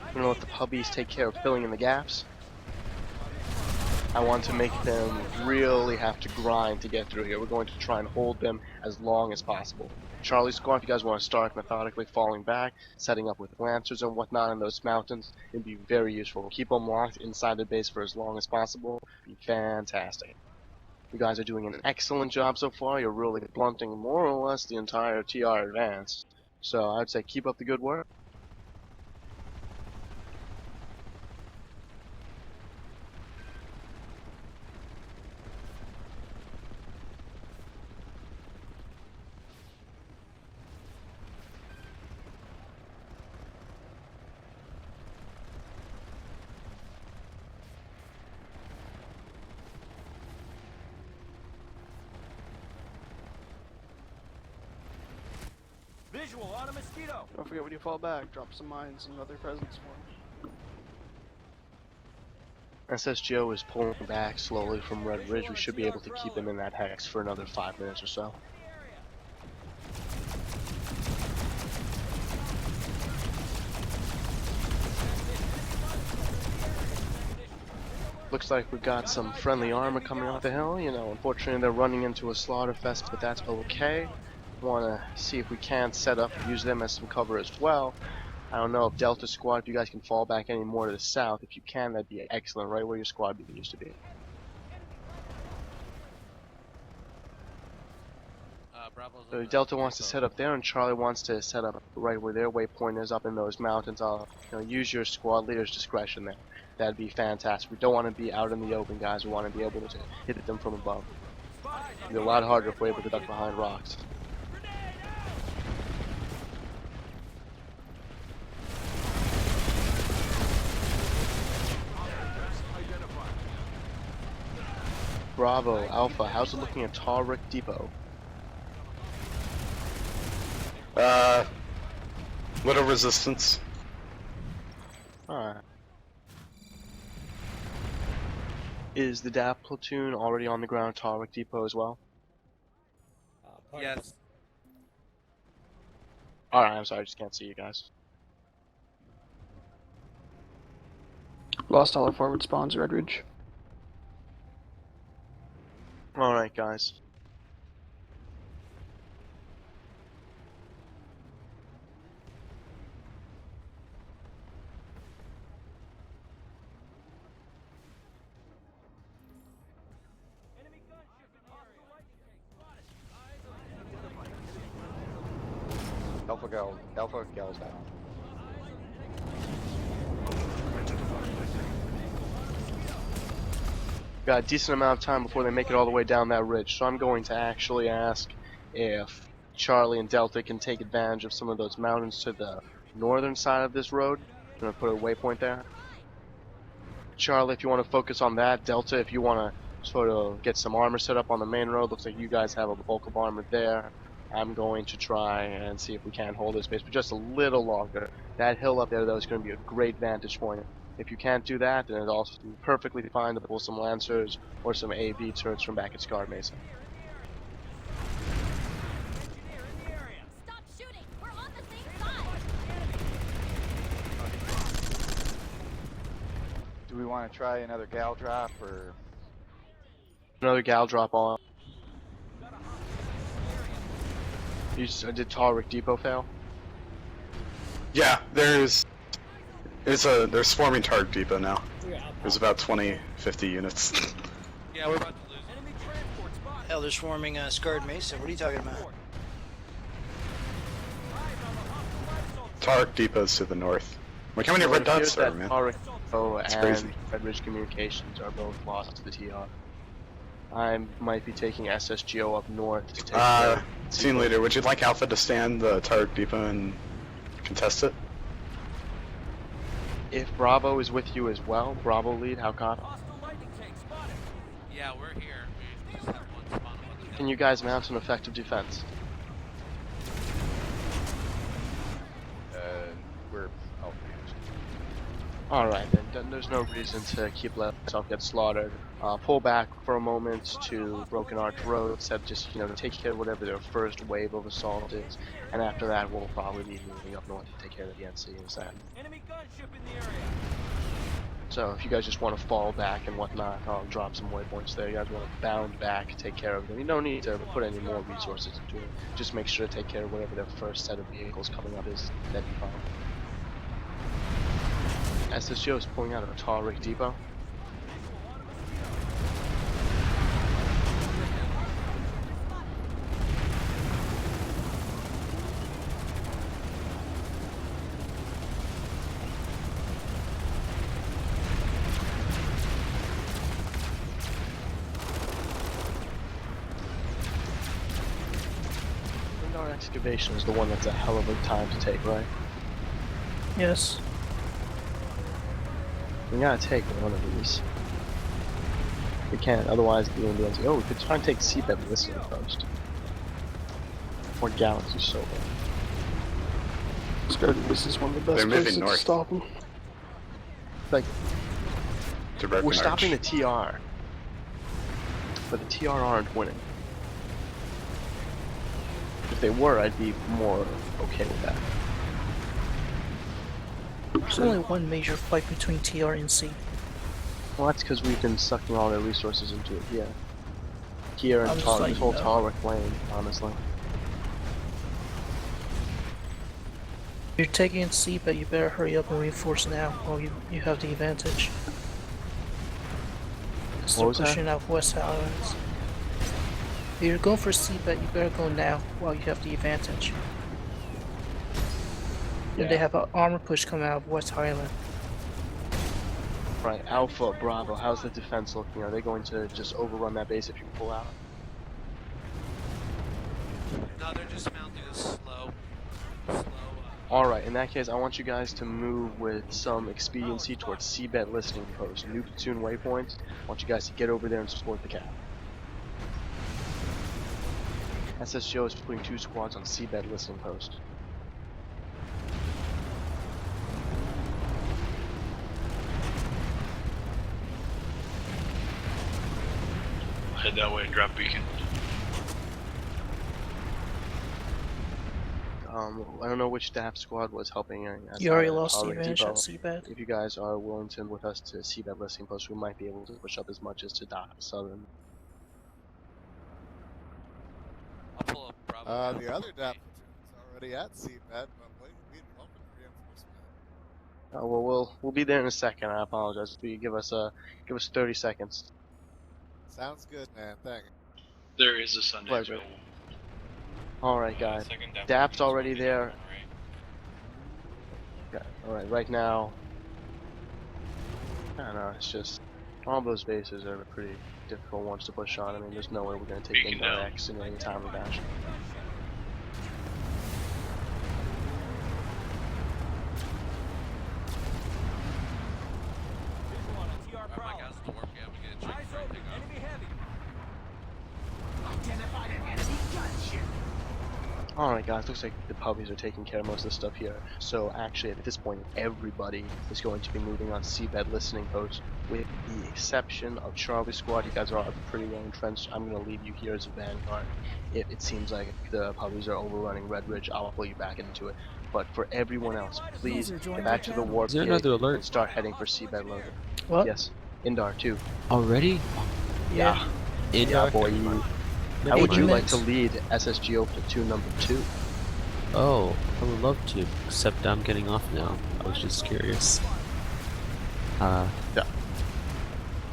I'm going to let the puppies take care of filling in the gaps. I want to make them really have to grind to get through here. We're going to try and hold them as long as possible. Charlie squad, if you guys want to start methodically falling back, setting up with lancers and whatnot in those mountains, it'd be very useful. Keep them locked inside the base for as long as possible. It'd be fantastic. You guys are doing an excellent job so far. You're really blunting more or less the entire TR advance. So I'd say keep up the good work. Visual on a mosquito. Don't forget when you fall back, drop some mines and other presents for him. SSGO is pulling back slowly from Red Ridge. We should be able to keep him in that hex for another 5 minutes or so. Looks like we've got some friendly armor coming off the hill. You know, unfortunately they're running into a slaughterfest, but that's okay. Want to see if we can set up and use them as some cover as well. I don't know if Delta squad, if you guys can fall back any more to the south. If you can, that'd be excellent, right where your squad used to be. So Delta wants to set up there, and Charlie wants to set up right where their waypoint is, up in those mountains. I'll use your squad leader's discretion there. That'd be fantastic. We don't want to be out in the open, guys. We want to be able to hit them from above. It'd be a lot harder if we're able to duck behind rocks. Bravo, Alpha, how's it looking at Tariq Depot? Little resistance. Alright. Is the DAP platoon already on the ground at Tariq Depot as well? Yes. Alright, I'm sorry, I just can't see you guys. Lost all our forward spawns, Red Ridge. Alright, guys. Alpha Gal's down. Got a decent amount of time before they make it all the way down that ridge, so I'm going to actually ask if Charlie and Delta can take advantage of some of those mountains to the northern side of this road. I'm going to put a waypoint there. Charlie, if you want to focus on that. Delta, if you want to sort of get some armor set up on the main road. Looks like you guys have a bulk of armor there. I'm going to try and see if we can hold this base for just a little longer. That hill up there, though, is going to be a great vantage point. If you can't do that, then it's also perfectly fine to pull some Lancers or some AV turrets from back at Scar Mesa. Stop shooting! We're on the same side! Do we want to try another gal drop or? Another gal drop on. Did Tariq Depot fail? Yeah, there's swarming Targ Depot now. There's about 50 units. Yeah, we're about to lose. Enemy transport spot. Hell, they're swarming Scarred Mesa. What are you talking about? Targ Depot's to the north. Like, how many red dots are, man? Tariq Depot It's and crazy. Red Ridge Communications are both lost to the TR. I might be taking SSGO up north to take Scene leader, would you like Alpha to stand the Targ Depot and contest it? If Bravo is with you as well, Bravo lead, how copy? Yeah, we're here. We just have one spawn. Can you guys mount an effective defense? We're Alright then, there's no reason to keep letting yourself get slaughtered. Pull back for a moment to Broken Arch Road, except just, take care of whatever their first wave of assault is, and after that we'll probably be moving up north to take care of the NC instead. Enemy gunship in the area. So if you guys just want to fall back and whatnot, I'll drop some waypoints there. You guys want to bound back, take care of them. You don't need to put any more resources into it. Just make sure to take care of whatever their first set of vehicles coming up is. That'd be fine. SSGO is pulling out of Tariq Depot. Our excavation is the one that's a hell of a time to take, right? Yes. We gotta take one of these. We can't, otherwise the Indians. Oh, we could try and take Seabed Listening Post. Or Galaxy Solar. This is one of the best They're moving places north. to stop them. Like, To Broken we're stopping Arch. the TR. But the TR aren't winning. If they were, I'd be more okay with that. There's only one major fight between TR and C. Well, that's because we've been sucking all their resources into it, yeah. Here and I'm just this letting whole you know. Tariq lane, honestly. You're taking C, but you better hurry up and reinforce now while you have the advantage. Start was that? pushing out West Highlands. If you're going for C, but you better go now while you have the advantage. Yeah. And they have an armor push coming out of West Highland. Right, Alpha, Bravo, how's the defense looking? Are they going to just overrun that base if you pull out? No, they're just mounting a slow. Alright, in that case, I want you guys to move with some expediency towards Seabed Listening Post. New platoon waypoints. I want you guys to get over there and support the cap. SSGO is putting 2 squads on Seabed Listening Post. Head that way and drop beacon. I don't know which DAP squad was helping us. You already out at lost the Harley advantage at Depot. Seabed. If you guys are willing to with us to Seabed listening post, we might be able to push up as much as to Southern. I'll pull up Bravo. The other DAP platoon's already at Seabed, but we'd welcome reinforcement. Well, we'll be there in a second. I apologize. If you give us 30 seconds. Sounds good, man. Thank you. There is a Sunday Pleasure. available. Alright, guys. DAP's already there. Okay, alright, right now. I don't know, it's just. All those bases are pretty difficult ones to push on. I mean, there's no way we're going to take Beacon Indar down. X in any time of fashion. Alright guys, looks like the puppies are taking care of most of the stuff here. So actually at this point everybody is going to be moving on Seabed listening post with the exception of Charlie Squad. You guys are pretty well entrenched. I'm going to leave you here as a vanguard. If it seems like the puppies are overrunning Red Ridge, I'll pull you back into it. But for everyone else, please get back to the warp Is there gate another alert? and start heading for Seabed loading. What? Yes, Indar too. Already? Yeah. Indar? Yeah, boy. How would you like to minutes. lead SSGO platoon number 2? Oh, I would love to, except I'm getting off now. I was just curious. Yeah.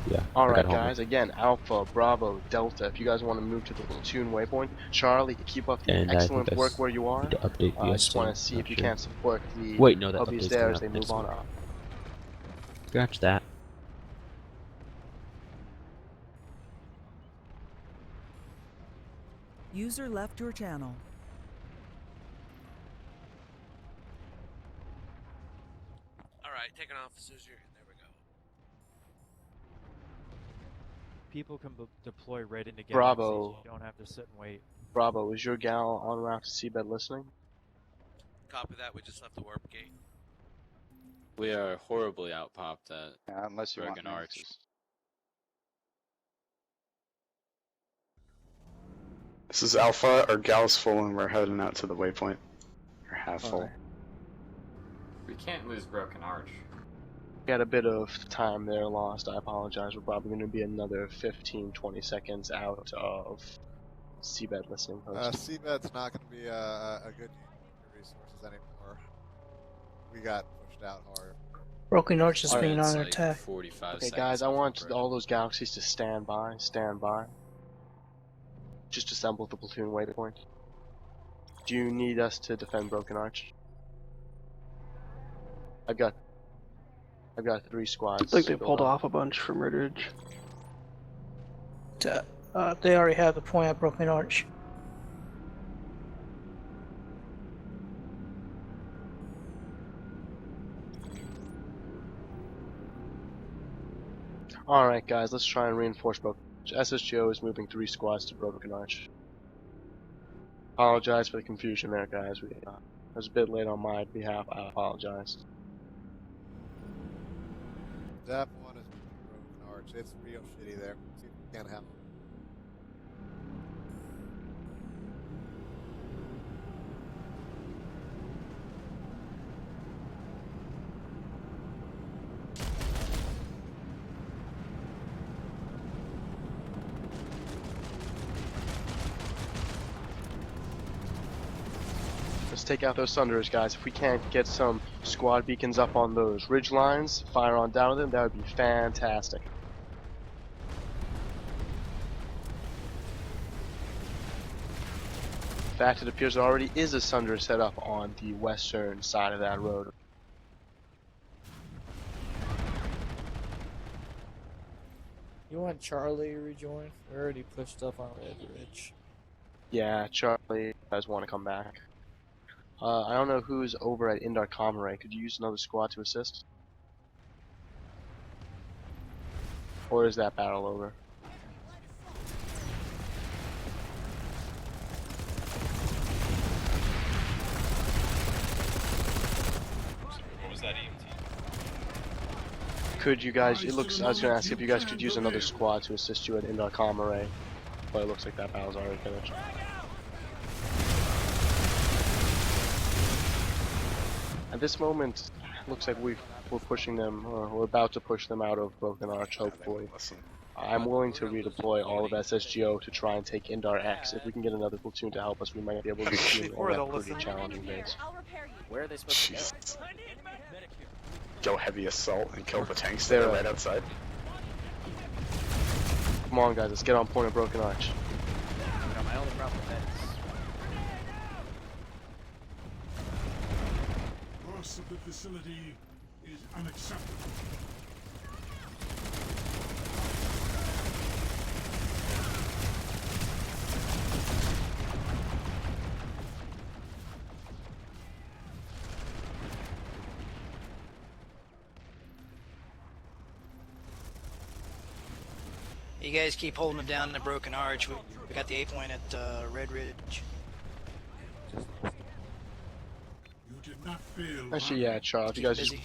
Yeah. Alright guys, again, Alpha, Bravo, Delta, if you guys want to move to the platoon waypoint, Charlie, keep up the And I think excellent work that's where you are. need to update I the just want estimate, to see not if you sure. can support the Wait, no, that puppies update's there coming as they up move next on week. up. Scratch that. User left your channel. Alright, taking off as soon as you're in. There we go. People can deploy right into galaxies. Bravo. You don't have to sit and wait. Bravo, is your gal en route to Seabed listening? Copy that, we just left the warp gate. We are horribly outpopped at unless you want Broken Arch. Nexus. This is Alpha. Our gal's full and we're heading out to the waypoint. Or half full. Alright. We can't lose Broken Arch. Got a bit of time there lost, I apologize. We're probably going to be another 15-20 seconds out of Seabed listening post. Seabed's not going to be a good use of resources anymore. We got pushed out hard. Broken Arch is Alright, being it's under like attack. 45 Okay seconds guys, I before want break. all those galaxies to stand by. Just assemble the platoon waypoint. Do you need us to defend Broken Arch? I've got 3 squads. I think they built pulled up. off a bunch from Red Ridge. They already have the point at Broken Arch. Alright guys, let's try and reinforce Broken Arch. SSGO is moving 3 squads to Broken Arch. Apologize for the confusion there guys. I was a bit late on my behalf, I apologize. DAP 1 is Broken Arch. It's real shitty there. See if we can't help. Let's take out those Thunderers, guys. If we can't get some squad beacons up on those ridge lines, fire on down with them, that would be fantastic. In fact, it appears there already is a Sunder set up on the western side of that road. You want Charlie to rejoin? We already pushed up on Red Ridge. Yeah, Charlie, you guys want to come back. I don't know who's over at Indar Comrade. Could you use another squad to assist? Or is that battle over? What was that EMT? Could you guys, I was gonna ask if you guys could use another squad to assist you at Indar Comrade, but it looks like that battle's already finished. At this moment, looks like we're pushing them, or we're about to push them out of Broken Arch, hopefully. I'm willing to redeploy all of SSGO to try and take Indar X. If we can get another platoon to help us, we might be able to steal Or that they'll pretty listen. challenging base. Where are they supposed to go? Jesus. Go heavy assault and kill the tanks They're that are right outside. Come on, guys, let's get on point of Broken Arch. You know, my only problem with that is Loss of the facility is unacceptable. You guys keep holding them down in the Broken Arch. We got the 8 point at Red Ridge. You did not fail. Actually, yeah, Charles, if you guys just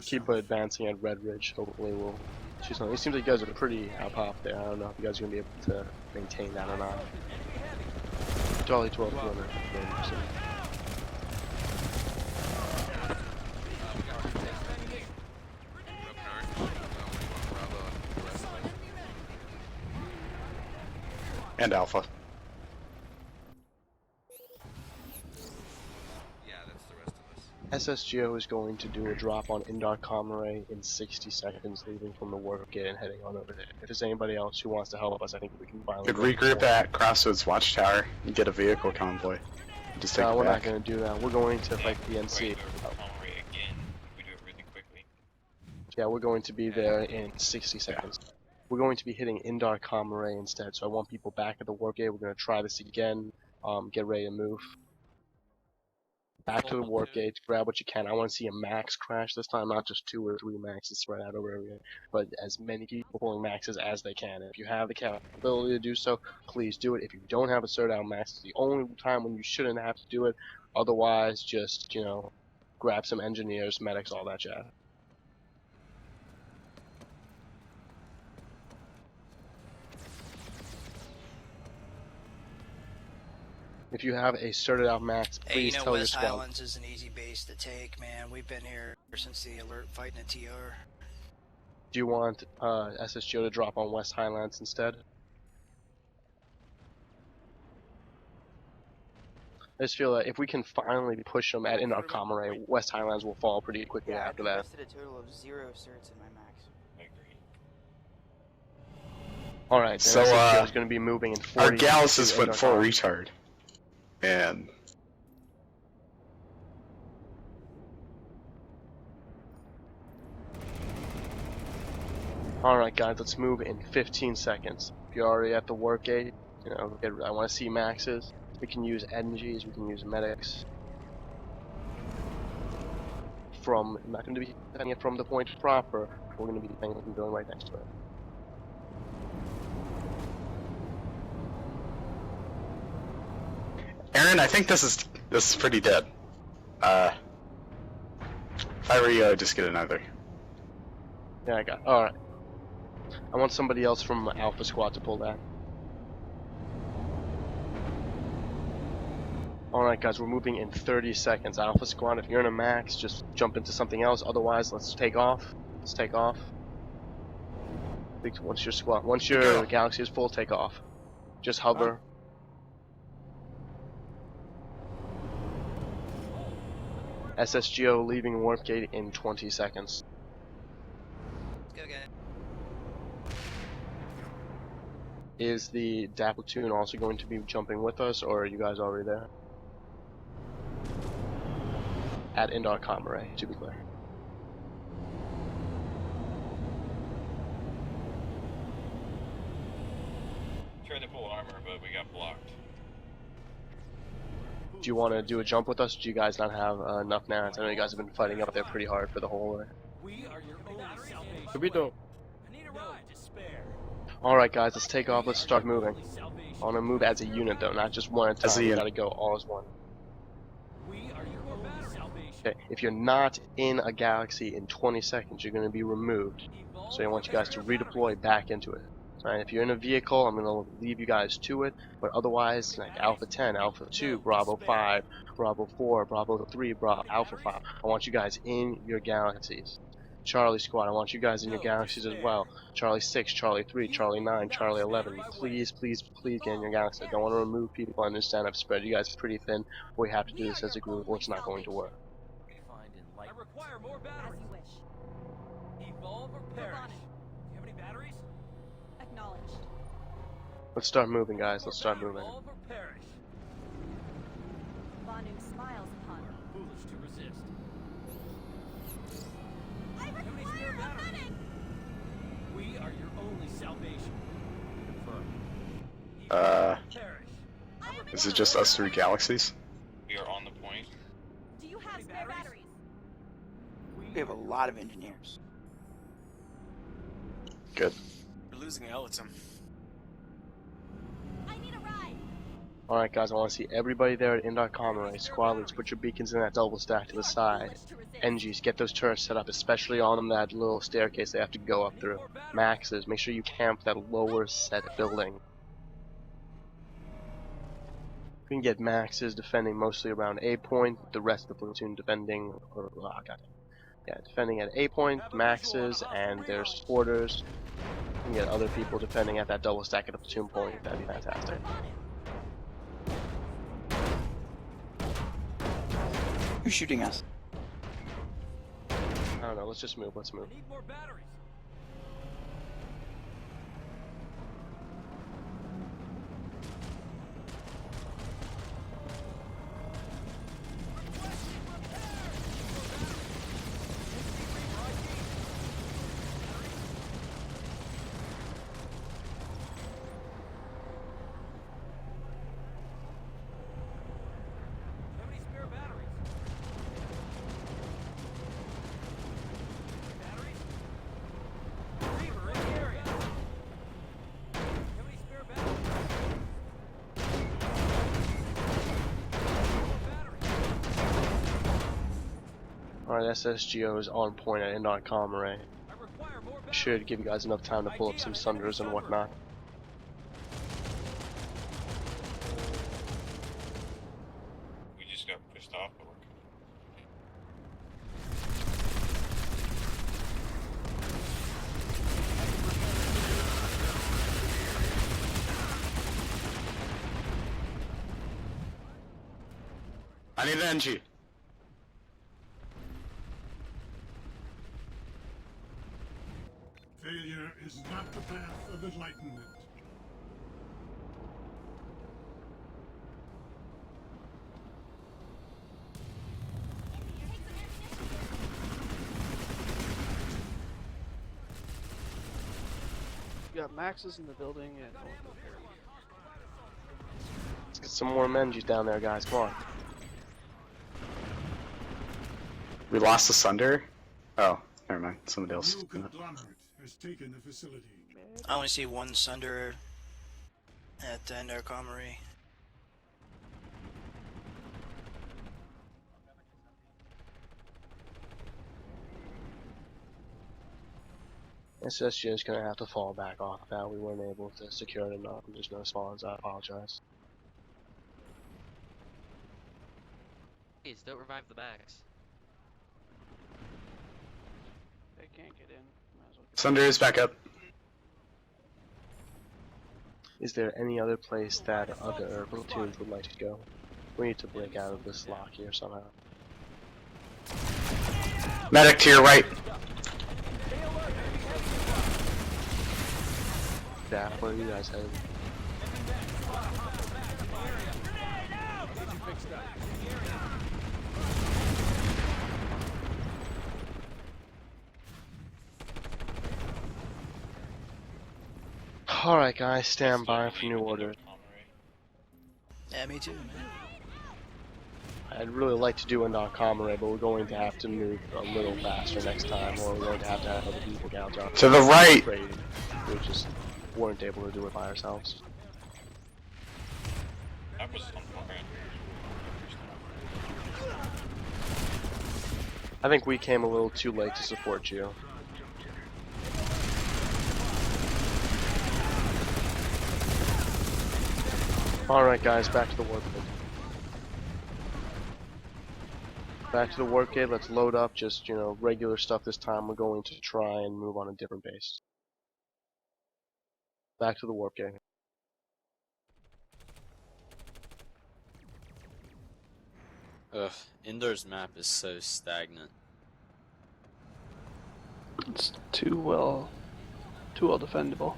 keep advancing at Red Ridge, hopefully we'll choose something. It seems like you guys are pretty up there. I don't know if you guys are going to be able to maintain that or not. Charlie 12 is running. And Alpha. SSGO is going to do a drop on Indar Comrade in 60 seconds, leaving from the work gate and heading on over there. If there's anybody else who wants to help us, I think we can finally... Could regroup at Crossroads Watchtower and get a vehicle convoy. Just take it we're back. not going to do that. We're going to fight the NC. Yeah, we're going to be there in 60 seconds. We're going to be hitting Indar Comrade instead, so I want people back at the work gate. We're going to try this again. Get ready to move. Back to the warp gate, grab what you can. I want to see a max crash this time, not just 2 or 3 maxes spread out over everything, but as many people pulling maxes as they can. If you have the capability to do so, please do it. If you don't have a cert out max, it's the only time when you shouldn't have to do it. Otherwise, just, you know, grab some engineers, medics, all that jazz. If you have a certed out max, please Hey, you know, tell West your squad. Highlands is an easy base to take, man. We've been here since the alert fighting a TR. Do you want SSGO to drop on West Highlands instead? I just feel that if we can finally push them at Indar Comrade, West Highlands will fall pretty quickly after that. I a total of 0 certs in my max. I agree. Alright, So, SSGO is going to be moving in 40 our Gallus is went Indar full Comrade. retard. And Alright guys, let's move in 15 seconds. If you're already at the work gate, you know, I want to see maxes. We can use NGs, we can use medics. I'm not going to be defending it from the point proper, we're going to be defending it from going right next to it. Aaron, I think this is pretty dead. If I were you, I'd just get another. Yeah, I got it. Alright. I want somebody else from Alpha Squad to pull that. Alright guys, we're moving in 30 seconds. Alpha Squad, if you're in a max, just jump into something else. Otherwise, let's take off. Let's take off. Once your galaxy is full, take off. Just hover. SSGO leaving warp gate in 20 seconds. Let's go, guys. Is the DAP platoon also going to be jumping with us, or are you guys already there? At Indar Comrade, to be clear. Tried to pull armor, but we got blocked. Do you want to do a jump with us? Do you guys not have enough nans? I know you guys have been fighting up there pretty hard for the whole way. We are your only salvation. Could we do? I need a ride to spare. Alright guys, let's take off, let's start moving. I want to move as a unit though, not just one at a time. We gotta go all as one. We are your only salvation. Okay, if you're not in a galaxy in 20 seconds, you're going to be removed. So I want you guys to redeploy back into it. Alright, if you're in a vehicle, I'm gonna leave you guys to it, but otherwise, like Alpha 10, Alpha 2, Bravo 5, Bravo 4, Bravo 3, Alpha 5, I want you guys in your galaxies. Charlie Squad, I want you guys in your galaxies as well. Charlie 6, Charlie 3, Charlie 9, Charlie 11. Please, please, please get in your galaxy. I don't want to remove people. I understand I've spread you guys pretty thin. But we have to do this as a group or it's not going to work. I require more batteries. As you wish. Evolve or perish. Do you have any batteries? Acknowledged. Let's start moving, guys. Let's start moving. Evolve or perish. Banu smiles upon me. Foolish to resist. I require a medic! We are your only salvation. Confirmed. Is it just us 3 galaxies? We are on the point. Do you have spare batteries? We have a lot of engineers. Good. We're losing Elitum. I need a ride. Alright, guys, I want to see everybody there at Indar Squad leads, put your beacons in that double stack to the side. NGs, get those turrets set up, especially on that little staircase they have to go up through. Maxes, make sure you camp that lower set building. We can get Maxes defending mostly around A point, the rest of the platoon defending, defending at A point, Maxes, and their supporters. We can get other people defending at that double stack at the platoon point. That'd be fantastic. Who's shooting us? I don't know, let's just move, let's move. Need more batteries. Alright, SSGO is on point at Indar Comrade. Should give you guys enough time to pull up some Sunders and whatnot. We just got pushed off, but we're I need an NG. Failure is not the path of enlightenment. You got Maxes in the building and Let's get some more Menjis down there, guys. Come on. We lost the Sunder? Oh, never mind. Somebody else. New conglomerate has taken the facility. I only see one Sunder at Indar Comrade. SSG is going to have to fall back off that. We weren't able to secure it enough. There's no spawns. I apologize. Please don't revive the backs. they can't get in. Might as well get Sunder is back up. Is there any other place that other platoons would like to go? We need to break out of this lock here somehow. Medic to your right. Yeah, where are you guys headed? Alright guys, stand by for new orders. Yeah, me too, man. I'd really like to do Indar Comrade, but we're going to have to move a little faster next time, or we're going to have other people gouge out. To the right! We just weren't able to do it by ourselves. That was on point. I think we came a little too late to support you. Alright guys, back to the work gate. Back to the work gate, let's load up just, you know, regular stuff this time. We're going to try and move on a different base. Back to the warp gate. Ugh, Indoor's map is so stagnant. It's too well defendable.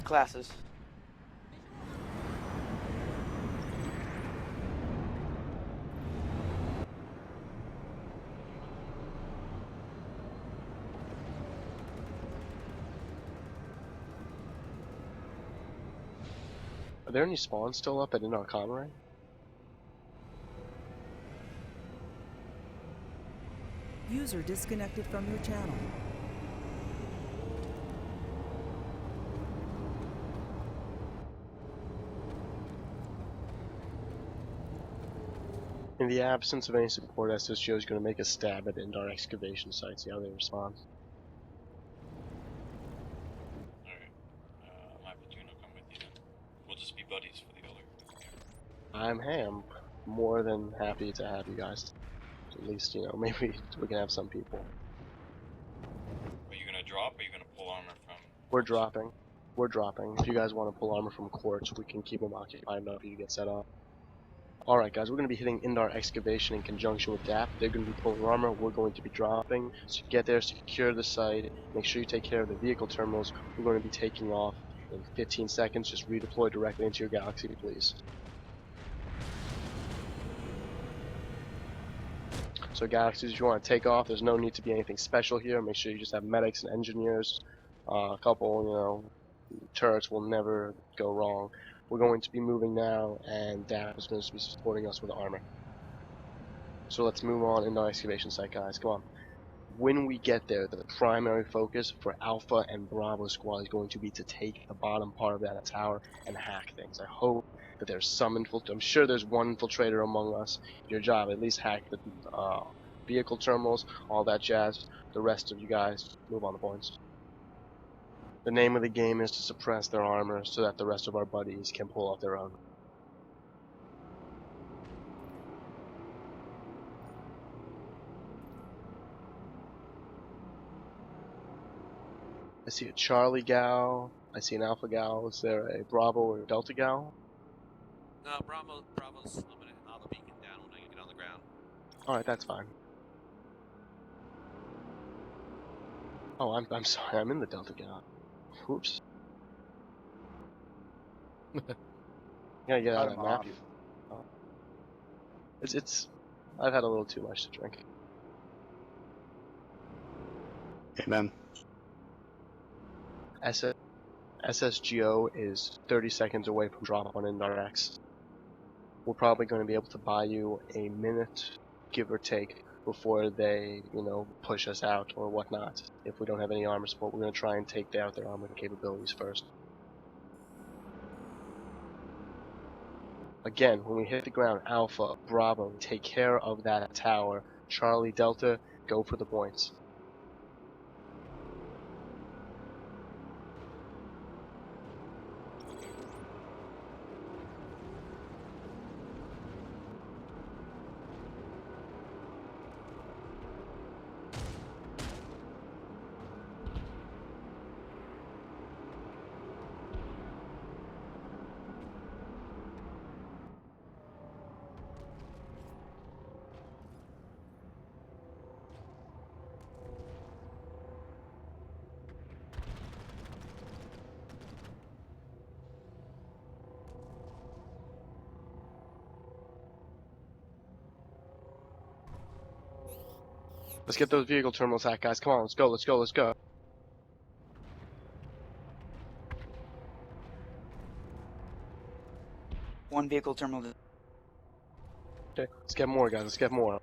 Classes. Are there any spawns still up at Indoor Comrade? User disconnected from your channel. In the absence of any support, SSGO is going to make a stab at Indar excavation site, see how they respond. My platoon will come with you then. We'll just be buddies for the other. I'm more than happy to have you guys. At least, you know, maybe we can have some people. Are you gonna drop, or are you gonna pull armor from? We're dropping. We're dropping. If you guys want to pull armor from Quartz, we can keep them occupied enough for you to get set up. Alright guys, we're going to be hitting Indar excavation in conjunction with DAP. They're going to be pulling armor, we're going to be dropping. So get there, secure the site, make sure you take care of the vehicle terminals. We're going to be taking off in 15 seconds. Just redeploy directly into your galaxy, please. So galaxies, if you want to take off, there's no need to be anything special here. Make sure you just have medics and engineers. A couple, you know, turrets will never go wrong. We're going to be moving now, and DAP is going to be supporting us with armor. So let's move on into our excavation site, guys. Come on. When we get there, the primary focus for Alpha and Bravo squad is going to be to take the bottom part of that tower and hack things. I hope that there's some I'm sure there's one infiltrator among us. Your job, at least hack the vehicle terminals, all that jazz. The rest of you guys, move on the points. The name of the game is to suppress their armor so that the rest of our buddies can pull off their own. I see a Charlie gal, I see an Alpha gal. Is there a Bravo or a Delta gal? No, Bravo's limited. I'll the beacon down when I get on the ground. Alright, that's fine. Oh, I'm sorry, I'm in the Delta gal. Oops. Gotta get out of that map. Oh. It's I've had a little too much to drink. Amen. SSGO is 30 seconds away from drop on Indar X. We're probably going to be able to buy you a minute, give or take, before they, you know, push us out or whatnot. If we don't have any armor support, we're going to try and take out their armor capabilities first. Again, when we hit the ground, Alpha, Bravo, take care of that tower. Charlie, Delta, go for the points. Let's get those vehicle terminals hacked, guys. Come on, let's go, let's go, let's go. One vehicle terminal. Okay, let's get more, guys. Let's get more.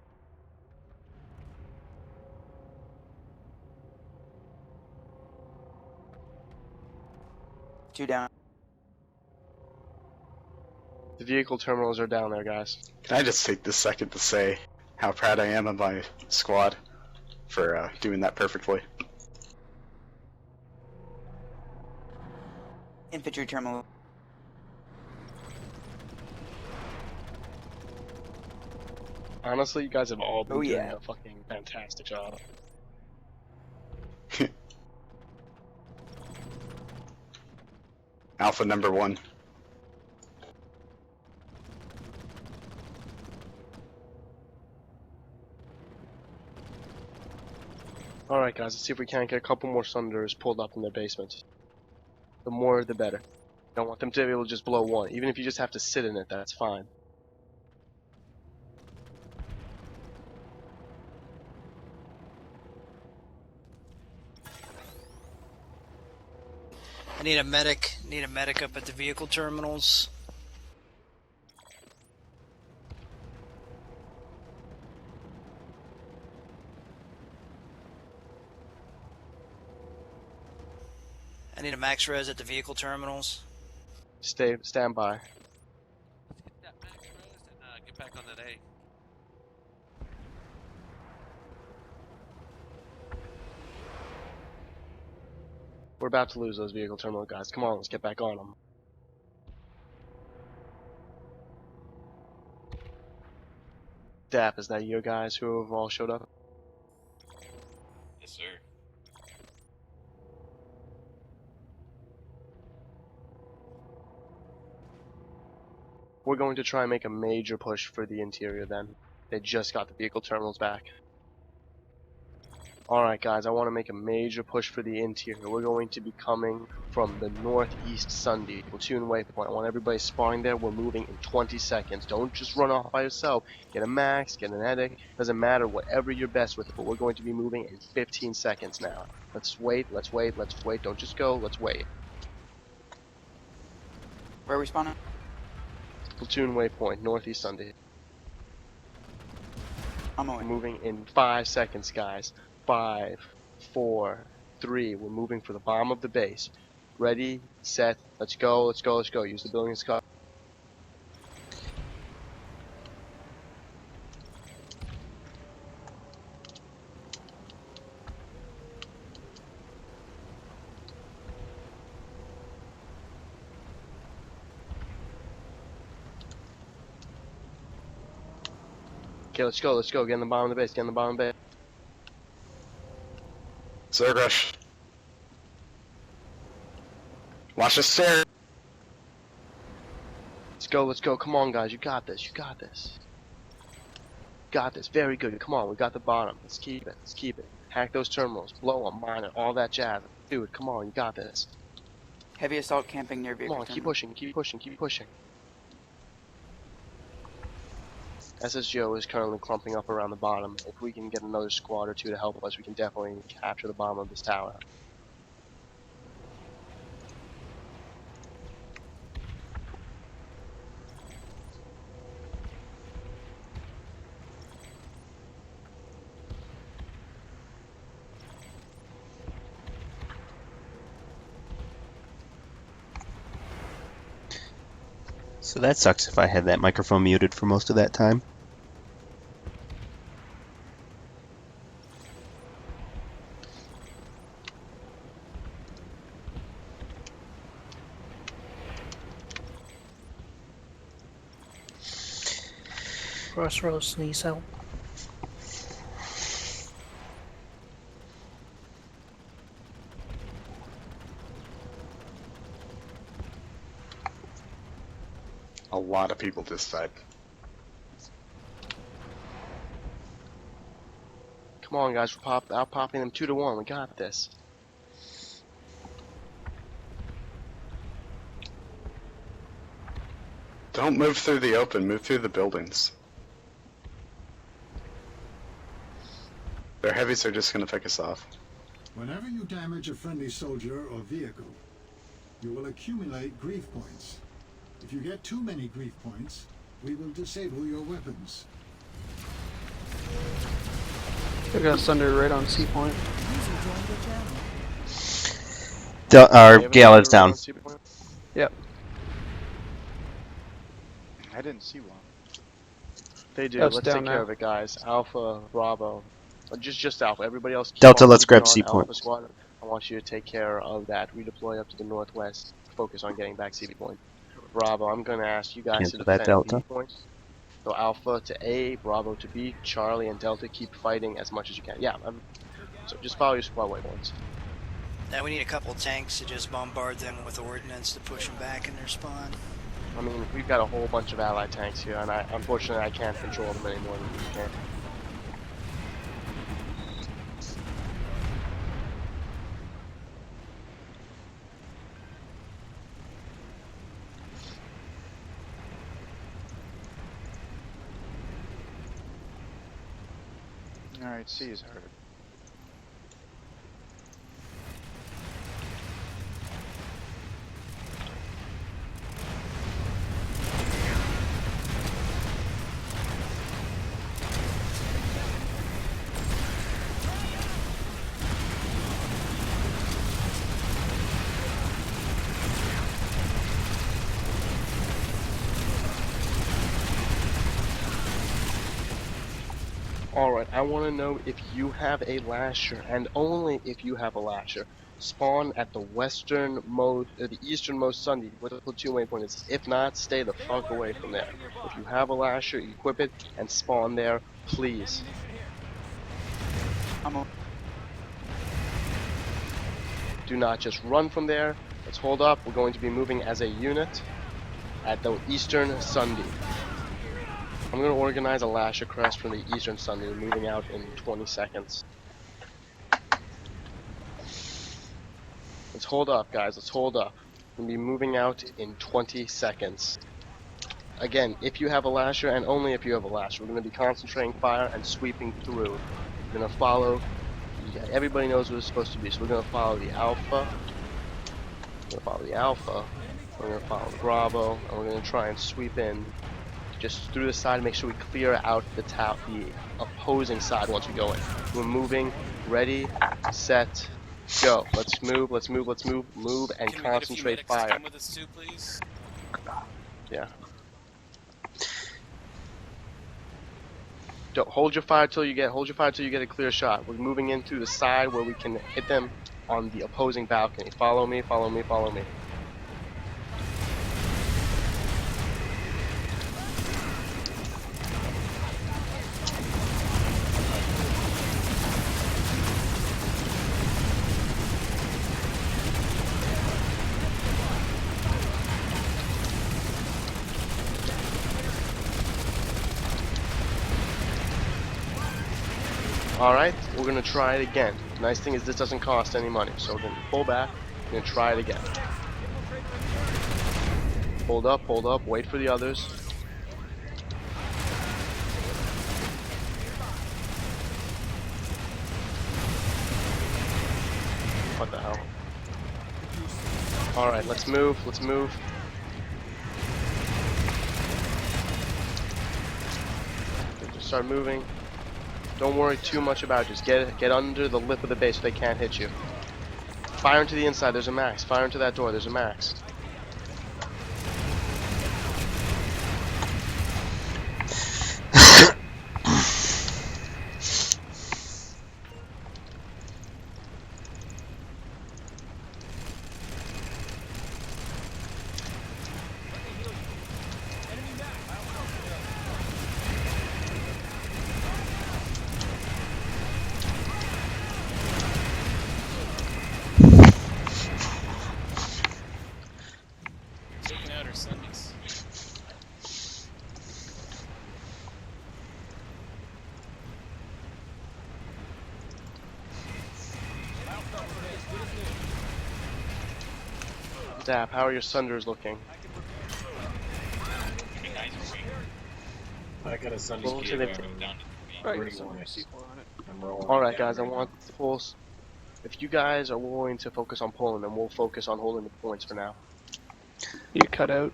Two down. The vehicle terminals are down there, guys. Can I just take this second to say how proud I am of my squad for doing that perfectly? Infantry terminal. Honestly, you guys have all been Oh, doing yeah. a fucking fantastic job. Alpha number 1. Alright guys, let's see if we can't get a couple more Sunders pulled up in their basement. The more the better. I don't want them to be able to just blow one. Even if you just have to sit in it, that's fine. I need a medic. Need a medic up at the vehicle terminals. I need a max res at the vehicle terminals. Stand by. Let's get that max res and get back on that A. We're about to lose those vehicle terminal guys. Come on, let's get back on them. Dap, is that you guys who have all showed up? Yes, sir. We're going to try and make a major push for the interior then. They just got the vehicle terminals back. Alright guys, I want to make a major push for the interior. We're going to be coming from the northeast Sunday, platoon waypoint. I want everybody spawning there. We're moving in 20 seconds. Don't just run off by yourself. Get a max, get an edic. Doesn't matter, whatever you're best with, but we're going to be moving in 15 seconds now. Let's wait, let's wait, let's wait. Don't just go, let's wait. Where are we spawning? Platoon waypoint, northeast Sunday. I'm on. Moving in 5 seconds, guys. 5, 4, 3. We're moving for the bomb of the base. Ready, set, let's go, let's go, let's go. Use the building as cover. Okay, let's go, let's go. Get in the bomb of the base, get in the bomb of the base. Zerg rush. Watch the stair. Let's go, come on guys, you got this, you got this. Got this, very good, come on, we got the bottom, let's keep it, let's keep it. Hack those terminals, blow them, mine it, all that jazz. Do it, come on, you got this. Heavy assault camping near vehicle Come on, keep terminal. pushing, keep pushing, keep pushing. SSGO is currently clumping up around the bottom. If we can get another squad or two to help us, we can definitely capture the bottom of this tower. So that sucks if I had that microphone muted for most of that time. Crossroads needs help. A lot of people this side. Come on guys, we're out popping them 2 to 1, we got this. Don't move through the open, move through the buildings. Their heavies are just gonna pick us off. Whenever you damage a friendly soldier or vehicle, you will accumulate grief points. If you get too many grief points, we will disable your weapons. I got Sunder right on C point. Our Gale is down. Yep. I didn't see one. They do, That's let's down take care now. of it guys. Alpha, Bravo, just Alpha, everybody else keep Delta, on let's keeping grab on. C Alpha point. squad, I want you to take care of that. Redeploy up to the northwest, focus on getting back C point. Bravo, I'm gonna ask you guys to Cancel that defend Delta. B point. So Alpha to A, Bravo to B, Charlie and Delta keep fighting as much as you can. Yeah, so just follow your squad waypoints. Now we need a couple tanks to just bombard them with ordnance to push them back in their spawn. I mean, we've got a whole bunch of allied tanks here, and unfortunately I can't control them any more than you can. Alright, C is heard. Alright, I want to know if you have a lasher, and only if you have a lasher. Spawn at the the easternmost Sunday where the platoon waypoint is. If not, stay the fuck away from there. If you have a lasher, equip it and spawn there, please. Do not just run from there. Let's hold up. We're going to be moving as a unit at the eastern Sunday. I'm going to organize a lasher crest from the eastern Sunday, moving out in 20 seconds. Let's hold up, guys. Let's hold up. We'll be moving out in 20 seconds. Again, if you have a lasher, and only if you have a lasher, we're going to be concentrating fire and sweeping through. We're going to follow. Everybody knows what it's supposed to be, so we're going to follow the Alpha. We're going to follow the Alpha. We're going to follow the Bravo, and we're going to try and sweep in just through the side. Make sure we clear out the opposing side once we go in. We're moving. Ready, set, go. Let's move. Let's move. Let's move. Move and concentrate fire. Come with us too, please? Yeah. Don't hold your fire till you get a clear shot. We're moving in through the side where we can hit them on the opposing balcony. Follow me. Follow me. Follow me. Alright, we're going to try it again. The nice thing is this doesn't cost any money, so we're going to pull back, we're going to try it again. Hold up, wait for the others. What the hell? Alright, let's move, let's move. Just start moving. Don't worry too much about it. Just get under the lip of the base so they can't hit you. Fire into the inside, there's a max. Fire into that door, there's a max. Taking out our Sundays. Dap, how are your Sunders looking? I got a Sunday Well, kid they- Alright guys, I want the full... If you guys are willing to focus on pulling them, we'll focus on holding the points for now. You cut out.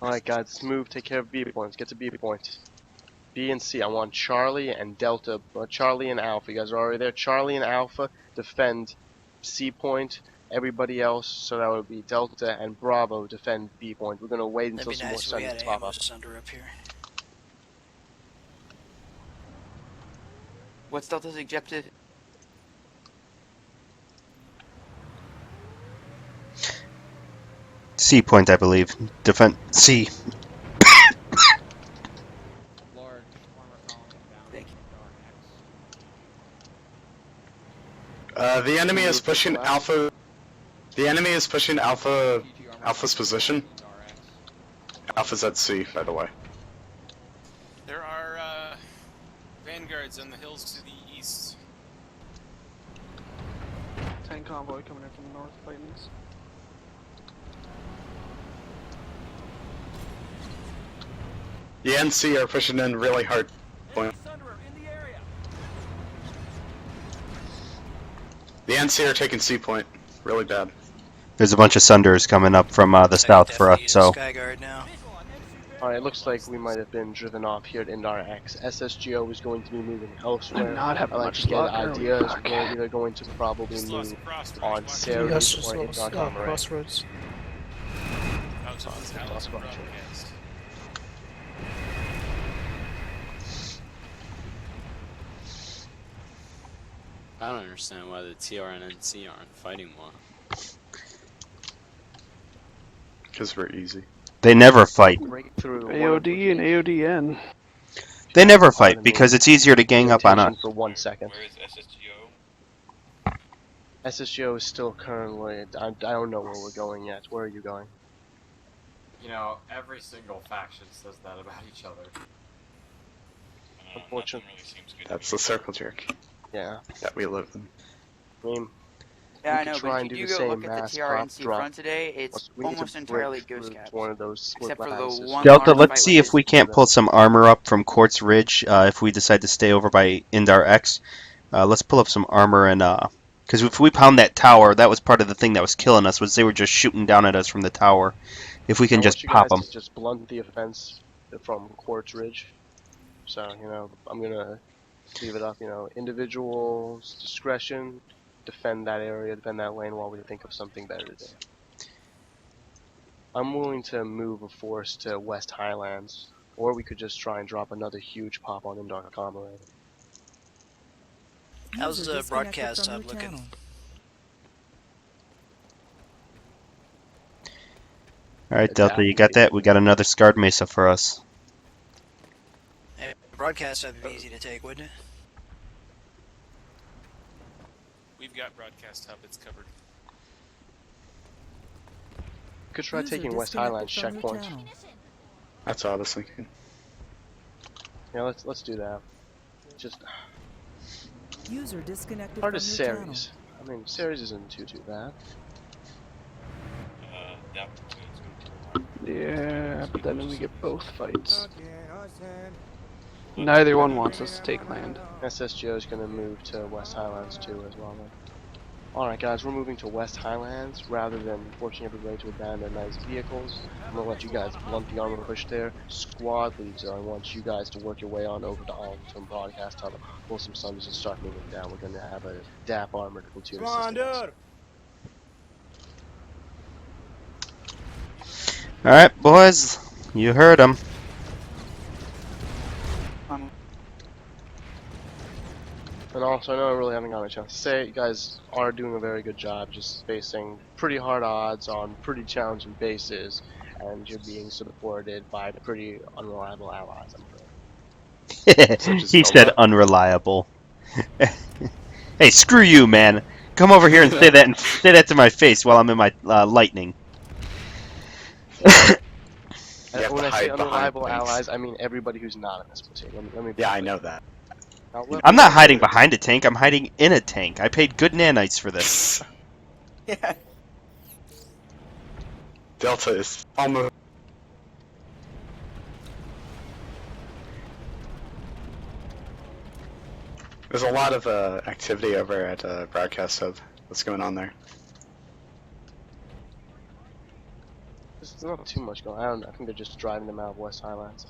Alright guys, let's move, take care of B points, get to B points. B and C, I want Charlie and Delta, Charlie and Alpha, you guys are already there. Charlie and Alpha defend C point, everybody else, so that would be Delta and Bravo defend B point. We're gonna wait until some more Sundays pop up. Under up here. What's Delta's objective? C point, I believe. Defend C. The enemy is pushing Alpha. The enemy is pushing Alpha's position. Alpha's at C, by the way. There are vanguards on the hills to the east. Tank convoy coming in from the north, fighting us. The NC are pushing in really hard. The NC are taking C point, really bad. There's a bunch of Sunders coming up from the south for us, so. Skyguard now. Alright, it looks like we might have been driven off here at Indar X. SSGO is going to be moving elsewhere. not having I like much to get luck, ideas. fuck. We're either going to probably move on Ceres Yes, or Indar Comrade. Crossroads. I don't understand why the TR and NC aren't fighting more. Because we're easy. They never fight. AOD and AODN. They never fight because it's easier to gang up on us. For 1 second. Where is SSGO? SSGO is still currently. I don't know where we're going yet. Where are you going? You know, every single faction says that about each other. Unfortunately, That's the circle jerk. Yeah. That we live in. I mean, Yeah, I we could know, try but and if you do do the go same look at mass the pop TRNC drop. front today, it's We need to almost break entirely ghost through caps. one of those split Except for the lattices. one Delta, large let's fight see with if we can't pull some armor up from Quartz Ridge if we decide to stay over by Indar X. Let's pull up some armor and because if we pound that tower, that was part of the thing that was killing us, was they were just shooting down at us from the tower. If we can I just want you pop guys them. to just blunt the offense from Quartz Ridge. So, you know, I'm gonna leave it up, you know, individuals' discretion, defend that area, defend that lane while we think of something better to do. I'm willing to move a force to West Highlands, or we could just try and drop another huge pop on Indar Comrade. How's the broadcast hub looking? Alright, Delta, you got that? We got another Scarred Mesa for us. Broadcast hub would be easy to take, wouldn't it? We've got broadcast hub, it's covered. Could try taking West Highlands checkpoint. That's what I was thinking. Yeah, let's do that. Just User disconnected part from of your Ceres. I mean, Ceres isn't too bad. Yeah, but then we get both fights. Neither one wants us to take land. SSGO is going to move to West Highlands too as well. Alright guys, we're moving to West Highlands rather than forcing everybody to abandon their nice vehicles. I'm going to let you guys blunt the armor push there. Squad leads I want you guys to work your way on over to Arlington Broadcast Hub, pull some sunders and start moving down. We're going to have a DAP armored platoon assistance. Alright, boys. You heard him. And also, I know I really haven't gotten a chance to say it, you guys are doing a very good job just facing pretty hard odds on pretty challenging bases, and you're being supported by pretty unreliable allies, I'm afraid. He said unreliable. Hey, screw you, man. Come over here and say that to my face while I'm in my lightning. When I say unreliable allies, I mean everybody who's not in this platoon. Let me yeah, I know that. I'm not hiding behind a tank, I'm hiding in a tank. I paid good nanites for this. Yeah. Delta is almost... There's a lot of activity over at Broadcast Hub. What's going on there? There's not too much going on. I think they're just driving them out of West Highlands.